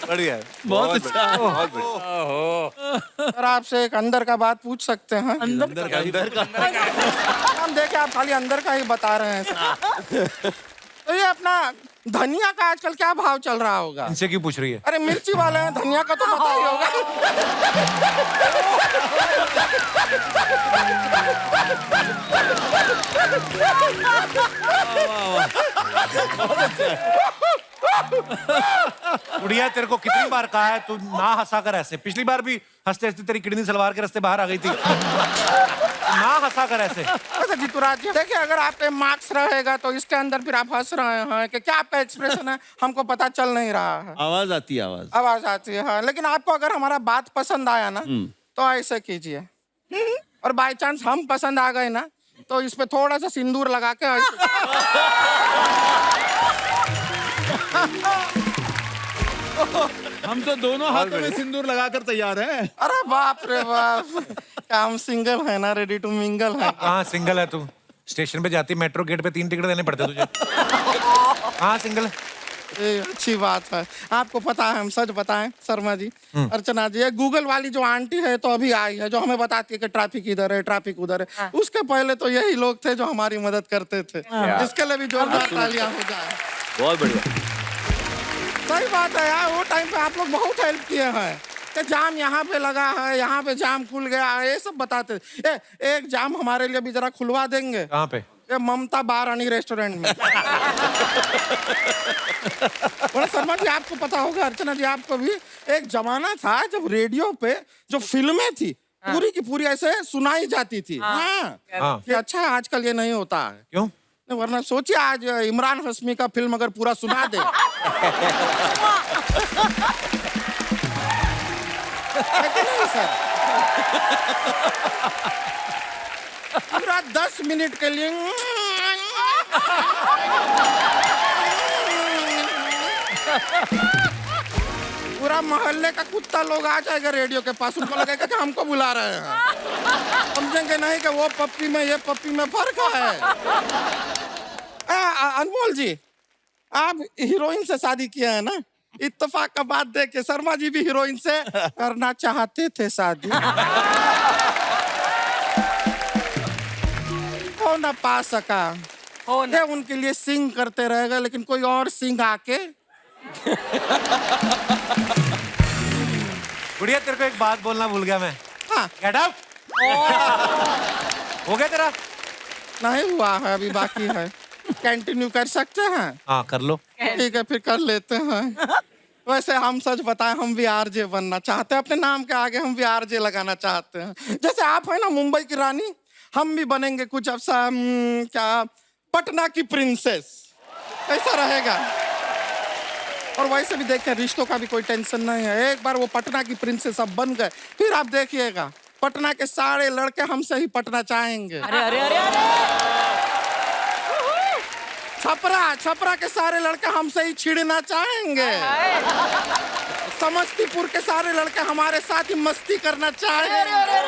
बढ़िया, बहुत अच्छा, बहुत बढ़िया। सर आपसे एक अंदर का बात पूछ सकते हैं? अंदर का हम देखे आप खाली अंदर का ही बता रहे हैं सर। तो ये अपना धनिया का आजकल क्या भाव चल रहा होगा? इनसे क्यों पूछ रही है? अरे मिर्ची वाले हैं, धनिया का तो पता ही होगा। गुड़िया तेरे को कितनी बार कहा है तू ना हंसा कर ऐसे। पिछली बार भी हंसते हंसते तेरी किडनी सलवार के रास्ते बाहर आ गई थी। ना हंसा कर ऐसे। अच्छा जीतूराज जी देखिए, अगर आप पे मार्क्स रहेगा तो इसके अंदर फिर आप हंस रहे हैं कि क्या आपका एक्सप्रेशन है, हमको पता चल नहीं रहा है। आवाज आती है, आवाज आती है। हाँ, लेकिन आपको अगर हमारा बात पसंद आया ना तो ऐसे कीजिए, और बाय चांस हम पसंद आ गए ना तो इस पे थोड़ा सा सिंदूर लगा के हम तो दोनों हाथों में सिंदूर लगाकर तैयार हैं। अरे बाप रे बाप, क्या हम सिंगल है ना, रेडी टू मिंगल है। हाँ सिंगल है तू। स्टेशन पे जाती मेट्रो गेट पे 3 टिकट देने पड़ते तुझे। हाँ सिंगल है। ये अच्छी बात है। आपको पता है, हम सच बताएं शर्मा जी, अर्चना जी, ये गूगल वाली जो आंटी है तो अभी आई है, जो हमें बताती है कि ट्रैफिक इधर है, ट्रैफिक उधर है। उसके पहले तो यही लोग थे जो हमारी मदद करते थे। इसके लिए भी जोरदार तालियां हो जाए। बहुत बढ़िया। सही बात है यार, वो टाइम पे आप लोग बहुत हेल्प किए हैं कि जाम यहाँ पे लगा है, यहाँ पे जाम खुल गया है, ये सब बताते। एक जाम हमारे लिए भी जरा खुलवा देंगे? कहाँ पे? ये ममता बारानी रेस्टोरेंट में। बड़ा शर्मा जी, आपको पता होगा, अर्चना जी आपको भी, एक जमाना था जब रेडियो पे जो फिल्में थी पूरी की पूरी ऐसे सुनाई जाती थी। हाँ। कि अच्छा आजकल ये नहीं होता है। क्यों? वरना सोचिए आज इमरान हाशमी का फिल्म अगर पूरा सुना दे है कि नहीं सर? पूरा 10 मिनट के लिए पूरा मोहल्ले का कुत्ता लोग आ जाएगा रेडियो के पास, उनको लगेगा कि हमको बुला रहे हैं। समझेंगे नहीं कि वो पप्पी में ये पप्पी में फर्क है। अनमोल जी, आप हीरोइन से शादी किए हैं ना? इत्तेफाक का बात देख के शर्मा जी भी हीरोइन से करना चाहते थे शादी। हो ना पा सका, हो ना, उनके लिए सिंग करते रहेगा, लेकिन कोई और सिंग आके। गुड़िया, तेरे को एक बात बोलना भूल गया मैं। हाँ। Get out. हो गया तेरा? नहीं हुआ है, अभी बाकी है। कंटिन्यू कर सकते हैं? हाँ कर लो। ठीक है, फिर कर लेते हैं। वैसे हम सच बताएं, हम भी आरजे बनना चाहते हैं। अपने नाम के आगे हम भी आरजे लगाना चाहते हैं। जैसे आप है ना मुंबई की रानी, हम भी बनेंगे कुछ ऐसा, क्या, पटना की प्रिंसेस। कैसा रहेगा? और वैसे भी देखिए, रिश्तों का भी कोई टेंशन नहीं है। एक बार वो पटना की प्रिंसेस अब बन गए, फिर आप देखिएगा पटना के सारे लड़के हमसे ही पटना चाहेंगे। अरे अरे अरे अरे, छपरा के सारे लड़के हमसे ही छिड़ना चाहेंगे। समस्तीपुर के सारे लड़के हमारे साथ ही मस्ती करना चाहेंगे।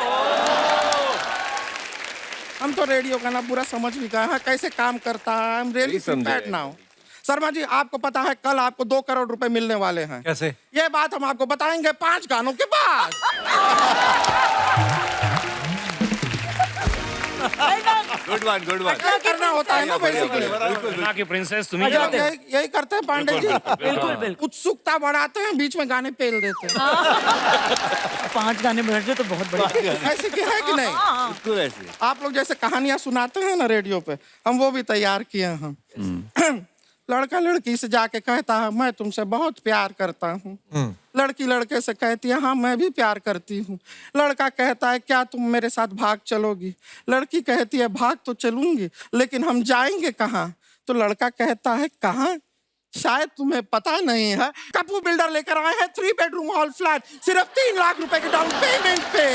हम तो रेडियो का ना पूरा समझ भी गए हैं कैसे काम करता है। I'm really prepared now। Sharma ji, आपको पता है कल आपको 2 करोड़ रुपए मिलने वाले हैं। कैसे? ये बात हम आपको बताएंगे 5 गानों के बाद। Good one, good one. क्या करना होता है ना बेसिकली। पटना की प्रिंसेस तुम्ही यही करते हैं पांडे जी। बिल्कुल बिल्कुल। उत्सुकता बढ़ाते हैं, बीच में गाने पेल देते हैं। 5 गाने बैठ जाए तो बहुत बढ़िया। ऐसे की है कि नहीं? बिल्कुल ऐसे। आप लोग जैसे कहानियां सुनाते हैं ना रेडियो पे, हम वो भी तैयार किए हैं। लड़का लड़की से जाके कहता है मैं तुमसे बहुत प्यार करता हूँ। लड़की लड़के से कहती है हाँ मैं भी प्यार करती हूँ। लड़का कहता है क्या तुम मेरे साथ भाग चलोगी? लड़की कहती है भाग तो चलूंगी, लेकिन हम जाएंगे कहाँ? तो लड़का कहता है कहाँ? शायद तुम्हें पता नहीं है, कपूर बिल्डर लेकर आए हैं 3 बेडरूम हॉल फ्लैट सिर्फ 3 लाख रुपए के डाउन पेमेंट पे।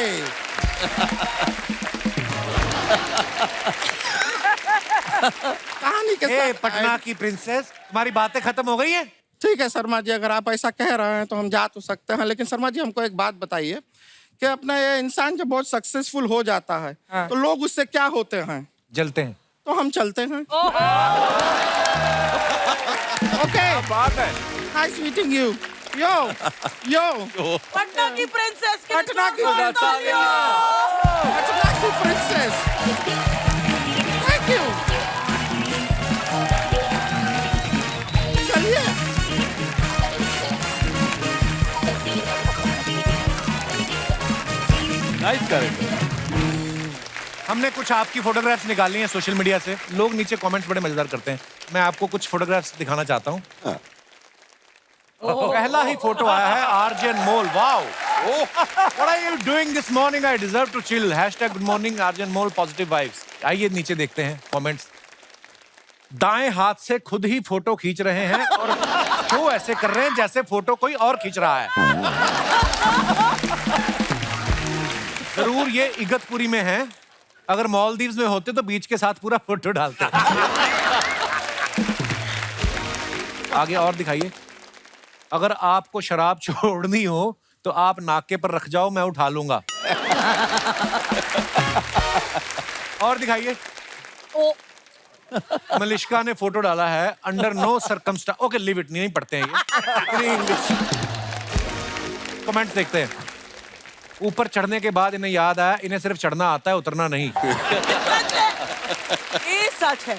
कहानी के साथ पटना की प्रिंसेस, तुम्हारी बातें खत्म हो गई हैं? ठीक है शर्मा जी, अगर आप ऐसा कह रहे हैं तो हम जा तो सकते हैं, लेकिन शर्मा जी हमको एक बात बताइए कि अपना ये इंसान जब बहुत सक्सेसफुल हो जाता है तो लोग उससे क्या होते हैं? जलते हैं। तो हम चलते हैं। ओके, बात है। Nice meeting you. Yo yo Patna की प्रिंसेस, पटना की प्रिंसेस, थैंक यू। चलिए नाइस कैरेक्टर। हमने कुछ आपकी फोटोग्राफ्स निकाली हैं सोशल मीडिया से। लोग नीचे कमेंट्स बड़े मजेदार करते हैं। मैं आपको कुछ फोटोग्राफ्स दिखाना चाहता हूँ। पहला ही फोटो आया है RJ Anmol. Wow, what are you doing this morning? I deserve to chill. #Good morning RJ Anmol, positive vibes. आइए नीचे देखते हैं कमेंट्स। दाएं हाथ से खुद ही फोटो खींच रहे हैं और शो ऐसे कर रहे हैं जैसे फोटो कोई और खींच रहा है। जरूर ये इगतपुरी में है। अगर मालदीव्स में होते तो बीच के साथ पूरा फोटो डालते। आगे और दिखाइए। अगर आपको शराब छोड़नी हो तो आप नाके पर रख जाओ, मैं उठा लूंगा। और दिखाइए। मलिश्का ने फोटो डाला है under no circumstance. Okay leave it, नहीं पढ़ते हैं ये इंग्लिश। कमेंट्स देखते हैं। ऊपर चढ़ने के बाद इन्हें याद आया इन्हें सिर्फ चढ़ना आता है, उतरना नहीं। ये सच है।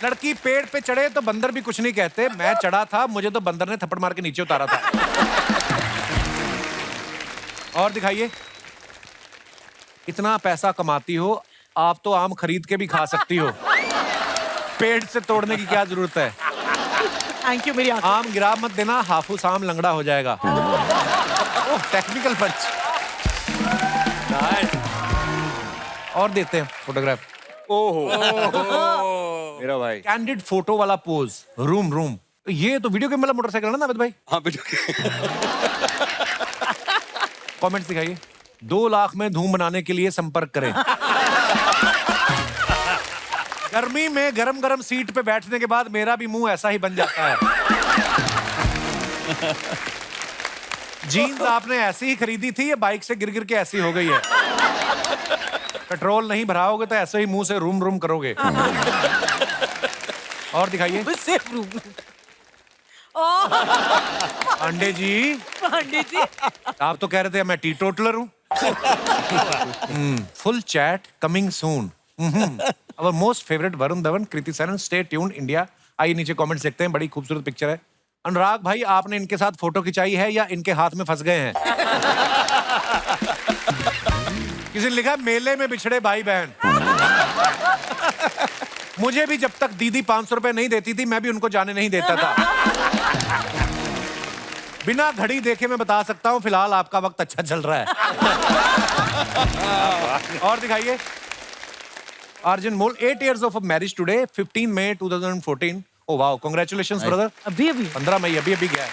लड़की पेड़ पे चढ़े तो बंदर भी कुछ नहीं कहते। मैं चढ़ा था, मुझे तो बंदर ने थप्पड़ मार के नीचे उतारा था। और दिखाइए, इतना पैसा कमाती हो आप तो आम खरीद के भी खा सकती हो, पेड़ से तोड़ने की क्या जरूरत है। थैंक यू मेरी आंखें। आम गिरा मत देना, हाफूस आम लंगड़ा हो जाएगा। ओह टेक्निकल पंच। और देते हैं फोटोग्राफ। ओहो मेरा भाई कैंडिड फोटो वाला पोज, रूम रूम। ये तो वीडियो गेम वाला मोटरसाइकिल है ना नाविद भाई? हाँ वीडियो। कमेंट्स दिखाइए। 2 लाख में धूम बनाने के लिए संपर्क करें। गर्मी में गरम गरम सीट पे बैठने के बाद मेरा भी मुंह ऐसा ही बन जाता है। जीन्स आपने ऐसी ही खरीदी थी, ये बाइक से गिर गिर के ऐसी हो गई है। पेट्रोल नहीं भराओगे तो ऐसे ही मुंह से रूम रूम करोगे। और दिखाइए। पांडे जी, पंडित जी आप तो कह रहे थे मैं टी टोटलर हूँ। Full chat coming soon. अवर most favourite Varun Dhawan, Kriti Sanon, stay tuned India. आइए नीचे कमेंट्स देखते हैं, बड़ी खूबसूरत पिक्चर है। अनुराग भाई आपने इनके साथ फोटो खिंचाई है या इनके हाथ में फंस गए हैं? किसी ने लिखा मेले में बिछड़े भाई बहन। मुझे भी जब तक दीदी 500 रुपए नहीं देती थी मैं भी उनको जाने नहीं देता था। बिना घड़ी देखे मैं बता सकता हूं फिलहाल आपका वक्त अच्छा चल रहा है। और दिखाइए। अर्जुन मोल 8 years of marriage today, 15 May 2014। Oh wow, congratulations brother. अभी 15 मई अभी गया है।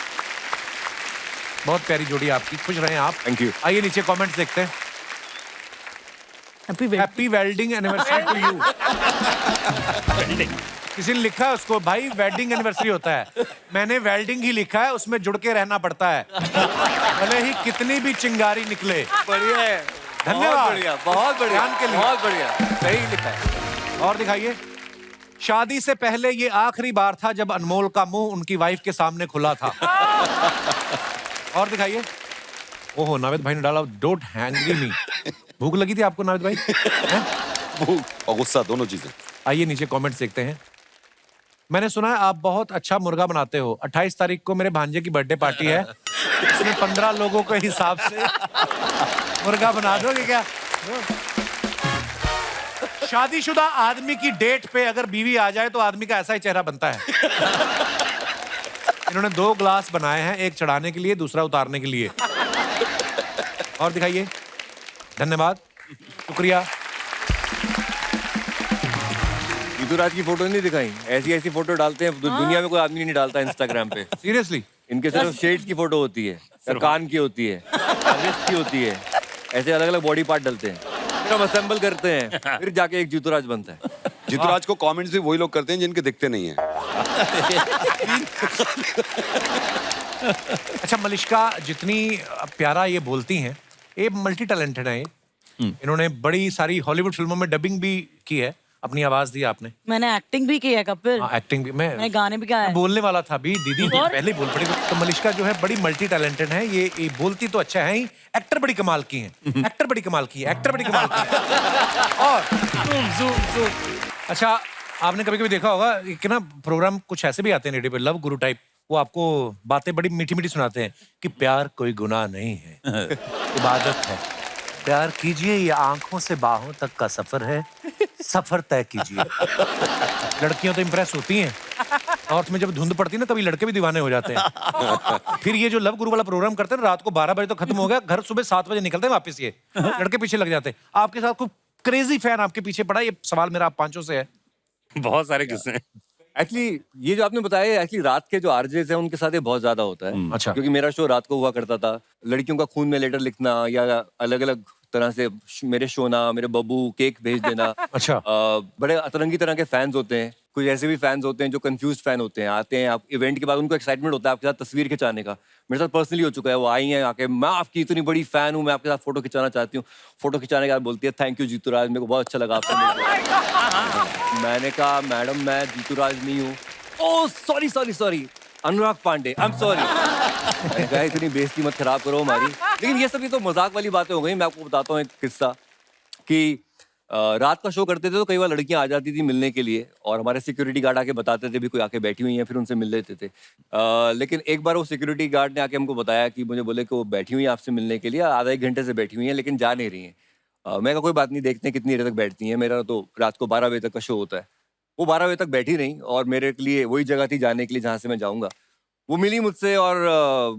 बहुत प्यारी जोड़ी आपकी, खुश रहें आप। Thank you. आइए नीचे कमेंट्स देखते हैं। Happy wedding anniversary to you. किसी ने लिखा है उसको भाई वेडिंग एनिवर्सरी होता है, मैंने वेल्डिंग ही लिखा है, उसमें जुड़ के रहना पड़ता है भले ही कितनी भी चिंगारी निकले। बढ़िया है, धन्यवाद। बढ़िया, बहुत बढ़िया, ध्यान के लिए। बहुत बढ़िया, सही लिखा है। और दिखाइए। शादी से पहले ये आखिरी बार था जब अनमोल का मुंह उनकी वाइफ के सामने खुला था। और दिखाइए। ओहो नाविद भाई ने डाला डोंट हैंग्री मी। भूख लगी थी आपको नाविद भाई? भूख और गुस्सा दोनों चीजें। आइए नीचे कमेंट्स देखते हैं। मैंने सुना है आप बहुत अच्छा मुर्गा बनाते हो। 28 तारीख को मेरे भांजे की बर्थडे पार्टी है, इसमें 15 लोगों के हिसाब से मुर्गा बना दोगे क्या? शादीशुदा आदमी की डेट पे अगर बीवी आ जाए तो आदमी का ऐसा ही चेहरा बनता है। इन्होंने 2 ग्लास बनाए हैं, एक चढ़ाने के लिए दूसरा उतारने के लिए। और दिखाइए। धन्यवाद, शुक्रिया। ऋतुराज की फोटो नहीं दिखाई? ऐसी ऐसी फोटो डालते हैं दुनिया में कोई आदमी नहीं डालता इंस्टाग्राम पे। सीरियसली? इनके सिर्फ शेड्स की फोटो होती है, या कान की होती है, रिस्ट की होती है, ऐसे अलग अलग बॉडी पार्ट डालते हैं, फिर हम असेंबल करते हैं, फिर जाके एक ऋतुराज बनता है। ऋतुराज को कमेंट्स भी वही लोग करते हैं जिनके दिखते नहीं हैं। अच्छा मलिश्का जितनी प्यारा ये बोलती हैं, ये मल्टी टैलेंटेड है। इन्होंने बड़ी सारी हॉलीवुड फिल्मों में डबिंग भी की है, अपनी आवाज दी आपने। मैंने एक्टिंग भी की है कपिल। एक्टिंग भी। मैं गाने भी गाए। बोलने वाला था अभी, दीदी पहले ही बोल पड़ी। तो मलिश्का जो है बड़ी मल्टी टैलेंटेड है, ये बोलती तो अच्छा है ही, एक्टर बड़ी कमाल की हैं, एक्टर बड़ी कमाल की है, एक्टर बड़ी कमाल की है। और zoom। अच्छा आपने कभी कभी देखा होगा कि ना प्रोग्राम कुछ ऐसे भी आते हैं रेडियो पे, लव गुरु टाइप, वो आपको बातें बड़ी मीठी मीठी सुनाते हैं कि प्यार कोई गुनाह नहीं है, इबादत है, प्यार कीजिए ये आंखों से बाहों तक का सफर है, सफर तय कीजिए। लड़कियां तो इंप्रेस होती हैं, नॉर्थ में जब धुंध पड़ती है ना तभी लड़के भी दीवाने हो जाते हैं। फिर ये जो लव गुरु वाला प्रोग्राम करते हैं रात को 12 बजे तो खत्म हो गया, घर सुबह 7 बजे निकलते हैं वापस, ये लड़के पीछे लग जाते हैं। आपके साथ कोई क्रेजी फैन आपके पीछे पड़ा? ये सवाल मेरा आप पांचों से है। बहुत सारे किस्से हैं। एक्चुअली ये जो आपने बताया, एक्चुअली रात के जो आरजेस हैं उनके साथ ये बहुत ज्यादा होता है। अच्छा। क्योंकि मेरा शो रात को हुआ करता था, लड़कियों का खून में लेटर लिखना या अलग अलग तरह से मेरे शो ना, मेरे बब्बू केक भेज देना। अच्छा। बड़े अतरंगी तरह के फैंस होते हैं, कुछ ऐसे भी फैंस होते हैं जो कंफ्यूज फैन होते हैं, आते हैं आप इवेंट के बाद उनको एक्साइटमेंट होता है आपके साथ तस्वीर खिंचाने का। मेरे साथ पर्सनली हो चुका है, वो आई हैं आके, मैं आपकी इतनी बड़ी फैन हूँ, मैं आपके साथ फोटो खिंचाना चाहती हूँ। फोटो खिंचाने के बाद बोलती है थैंक यू जीतू राज, मेरे को बहुत अच्छा लगा आपसे। मैंने कहा मैडम मैं जीतूराज नहीं हूँ। Oh sorry sorry sorry, Anurag Pandey, I am sorry. मैंने कहा इतनी बेइज्जती मत खराब करो हमारी। लेकिन ये सब तो मजाक वाली बातें हो गई। मैं आपको बताता हूँ एक किस्सा कि रात का शो करते थे तो कई बार लड़कियां आ जाती थी मिलने के लिए और हमारे सिक्योरिटी गार्ड आके बताते थे भी कोई आके बैठी हुई है, फिर उनसे मिल लेते थे। लेकिन एक बार वो सिक्योरिटी गार्ड ने आके हमको बताया कि मुझे बोले कि वो बैठी हुई है आपसे मिलने के लिए, आधा एक घंटे से बैठी हुई है लेकिन जा नहीं रही हैं। मैं कहा कोई बात नहीं, देखते हैं कितनी देर तक बैठती हैं। मेरा तो रात को 12 बजे तक का शो होता है। वो 12 बजे तक बैठी रही और मेरे लिए वही जगह थी जाने के लिए जहाँ से मैं जाऊँगा। वो मिली मुझसे और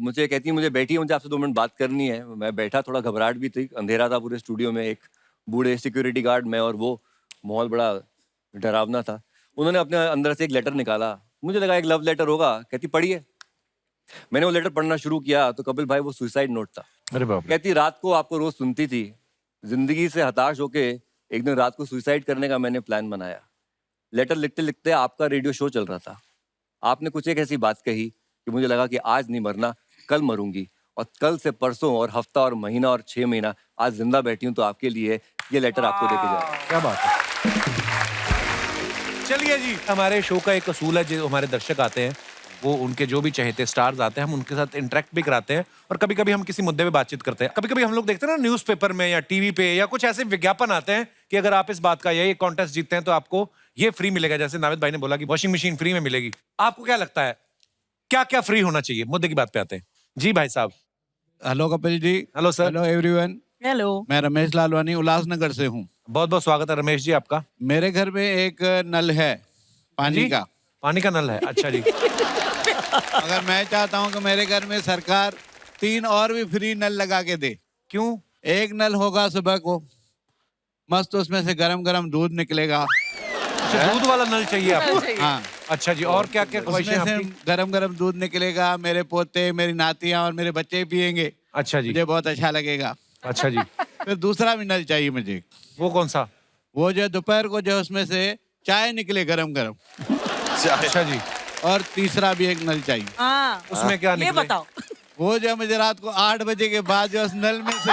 मुझे कहती है मुझे बैठी है, मुझे आपसे 2 मिनट बात करनी है। मैं बैठा, थोड़ा घबराहट भी थी, अंधेरा था पूरे स्टूडियो में, एक बूढ़े सिक्योरिटी गार्ड, मैं और वो, माहौल बड़ा डरावना था। उन्होंने अपने अंदर से एक लेटर निकाला, मुझे लगा एक लव लेटर होगा। कहती पढ़िए। मैंने वो लेटर पढ़ना शुरू किया तो कपिल भाई वो सुसाइड नोट था। अरे बाप। कहती रात को आपको रोज सुनती थी, जिंदगी से हताश होके एक दिन रात को सुसाइड करने का मैंने प्लान बनाया। लेटर लिखते लिखते आपका रेडियो शो चल रहा था, आपने कुछ एक ऐसी बात कही कि मुझे लगा कि आज नहीं मरना, कल मरूंगी, और कल से परसों और हफ्ता और महीना और 6 महीना आज जिंदा बैठी हूँ तो आपके लिए ये लेटर आपको देके जा रहा हूं। क्या बात है। चलिए जी, हमारे शो का एक असूल है, जो हमारे दर्शक आते हैं वो उनके जो भी चहेते स्टार्स आते हैं हम उनके साथ इंटरेक्ट भी कराते हैं और कभी कभी हम किसी मुद्दे पे बातचीत करते हैं। कभी कभी हम लोग देखते हैं ना न्यूज़पेपर में या टीवी पे या कुछ ऐसे विज्ञापन आते हैं कि अगर आप इस बात का ये कॉन्टेस्ट जीतते हैं तो आपको ये फ्री मिलेगा। जैसे नाविद भाई ने बोला कि वॉशिंग मशीन फ्री में मिलेगी। आपको क्या लगता है क्या क्या फ्री होना चाहिए? मुद्दे की बात पे आते हैं जी भाई साहब। Hello Kapil ji. Hello sir. Hello everyone. Hello. मैं रमेश लालवानी उल्लासनगर से हूँ। बहुत बहुत स्वागत है रमेश जी आपका। मेरे घर में एक नल है पानी का। पानी का नल है, अच्छा जी। अगर मैं चाहता हूँ कि मेरे घर में सरकार 3 और भी फ्री नल लगा के दे। क्यों? एक नल होगा सुबह को, मस्त उसमें से गरम गरम दूध निकलेगा। दूध वाला नल चाहिए आपको? हाँ। अच्छा जी, और क्या क्या ख्वाहिशें उसमें से आपकी? गरम गरम दूध निकलेगा, मेरे पोते, मेरी नातियाँ और मेरे बच्चे पियेंगे। अच्छा जी। मुझे बहुत अच्छा लगेगा। अच्छा जी। फिर दूसरा भी नल चाहिए मुझे। वो कौन सा? वो जो दोपहर को जो उसमें से चाय निकले गरम गरम। अच्छा जी। और तीसरा भी एक नल चाहिए। हाँ। उसमें क्या ये निकले? बताओ। वो जो मुझे रात को 8 बजे के बाद जो उस नल में से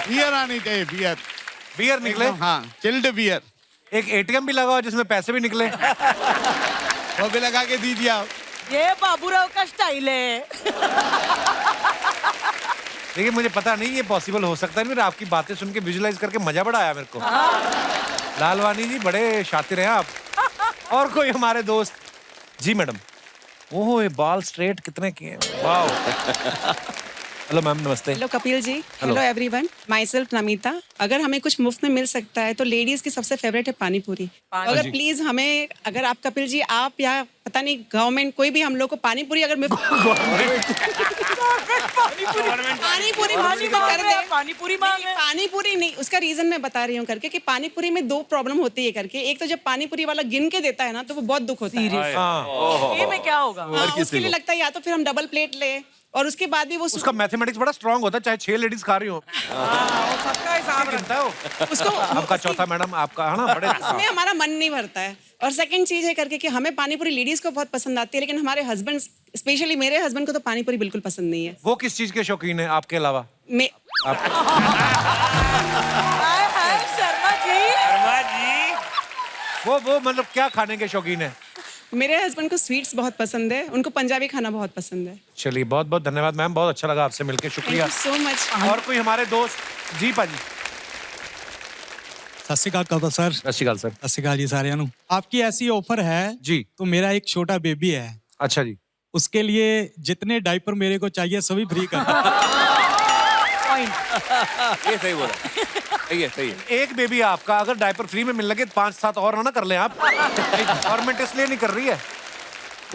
बियर आनी चाहिए। बियर बियर निकले? हाँ, चिल्ड बियर। एक एटीएम भी लगा हो जिसमें पैसे भी निकले। वो भी लगा के दीजिए आप। ये बाबूराव का स्टाइल है। देखिए मुझे पता नहीं ये पॉसिबल हो सकता है, मेरे आपकी बातें सुन के विजुलाइज करके मजा बड़ा आया मेरे को। लालवानी जी बड़े शातिर हैं आप। और कोई हमारे दोस्त? जी मैडम। ओह ये बाल स्ट्रेट कितने किए हैं, वाह। हेलो मैम, नमस्ते। Hello Kapil ji. Hello everyone, myself Namita. अगर हमें कुछ मुफ्त में मिल सकता है तो लेडीज की सबसे फेवरेट है पानी पूरी। अगर प्लीज हमें, अगर आप कपिल जी आप या पता नहीं गवर्नमेंट कोई भी हम लोग को पानी पूरी अगर पानी पूरी कर दे। पानी पूरी पानी पूरी नहीं, उसका रीजन मैं बता रही हूँ करके कि पानी पूरी में 2 प्रॉब्लम होती है करके। एक तो जब पानी पूरी वाला गिन के देता है ना तो वो बहुत दुख होता है। ये में क्या होगा? उसके लिए लगता है या तो फिर हम डबल प्लेट ले और उसके बाद भी वो उसका मैथमेटिक्स बड़ा स्ट्रांग होता है, चाहे 6 लेडीज खा रही हो। सबका हिसाब गिनता है वो। उसको आपका चौथा मैडम आपका है ना, बड़े उसमें हमारा मन नहीं भरता है। और सेकंड चीज है करके कि हमें पानी पूरी लेडीज को बहुत पसंद आती है, लेकिन हमारे हस्बैंड, स्पेशली मेरे हस्बैंड को तो पानी पूरी बिल्कुल पसंद नहीं है। वो किस चीज के शौकीन है आपके अलावा? शर्मा जी। वो मतलब क्या खाने के शौकीन है? मेरे हस्बैंड को स्वीट्स बहुत पसंद है, उनको पंजाबी खाना बहुत पसंद है। चलिए बहुत बहुत धन्यवाद मैम, बहुत अच्छा लगा आपसे मिलकर, शुक्रिया सो मच। और कोई हमारे दोस्त? जी पाजी। सत श्री अकाल कपिल सर। सत श्री अकाल सर। सत श्री अकाल जी सारिਆਂ ਨੂੰ। आपकी ऐसी ऑफर है जी, तो मेरा एक छोटा बेबी है। अच्छा जी। उसके लिए जितने डायपर मेरे को चाहिए सभी फ्री कर। ये सही बोला, सही है, सही है। एक बेबी है आपका, अगर डायपर फ्री में मिल लगे 5-7 और ना कर लें आप। गवर्नमेंट इसलिए नहीं कर रही है।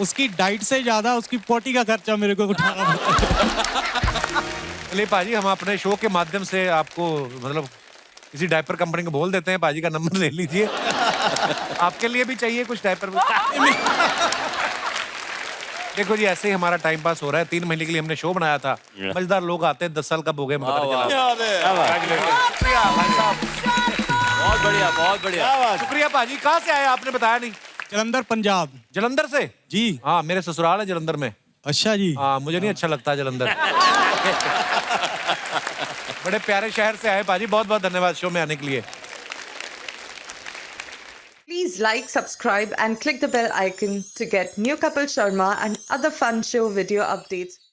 उसकी डाइट से ज्यादा उसकी पोटी का खर्चा मेरे को उठाना पड़ता है। चलिए पाजी, हम अपने शो के माध्यम से आपको मतलब किसी डायपर कंपनी को बोल देते हैं, पाजी का नंबर ले लीजिए। आपके लिए भी चाहिए कुछ डायपर? देखो जी, ऐसे ही हमारा टाइम पास हो रहा है। 3 महीने के लिए हमने शो बनाया था, मजेदार लोग आते हैं, 10 साल कब हो गए मुझे पता चला। शुक्रिया भाई साहब, बहुत बढ़िया, बहुत बढ़िया। शुक्रिया पाजी। कहाँ से आए आपने बताया नहीं? जलंधर पंजाब। जलंधर से? जी हाँ, मेरे ससुराल है जलंधर में। अच्छा जी। हाँ, मुझे नहीं अच्छा लगता जलंधर। बड़े प्यारे शहर से आए पाजी, बहुत बहुत धन्यवाद शो में आने के लिए। Please like, subscribe and click the bell icon to get new Kapil Sharma and other fun show video updates.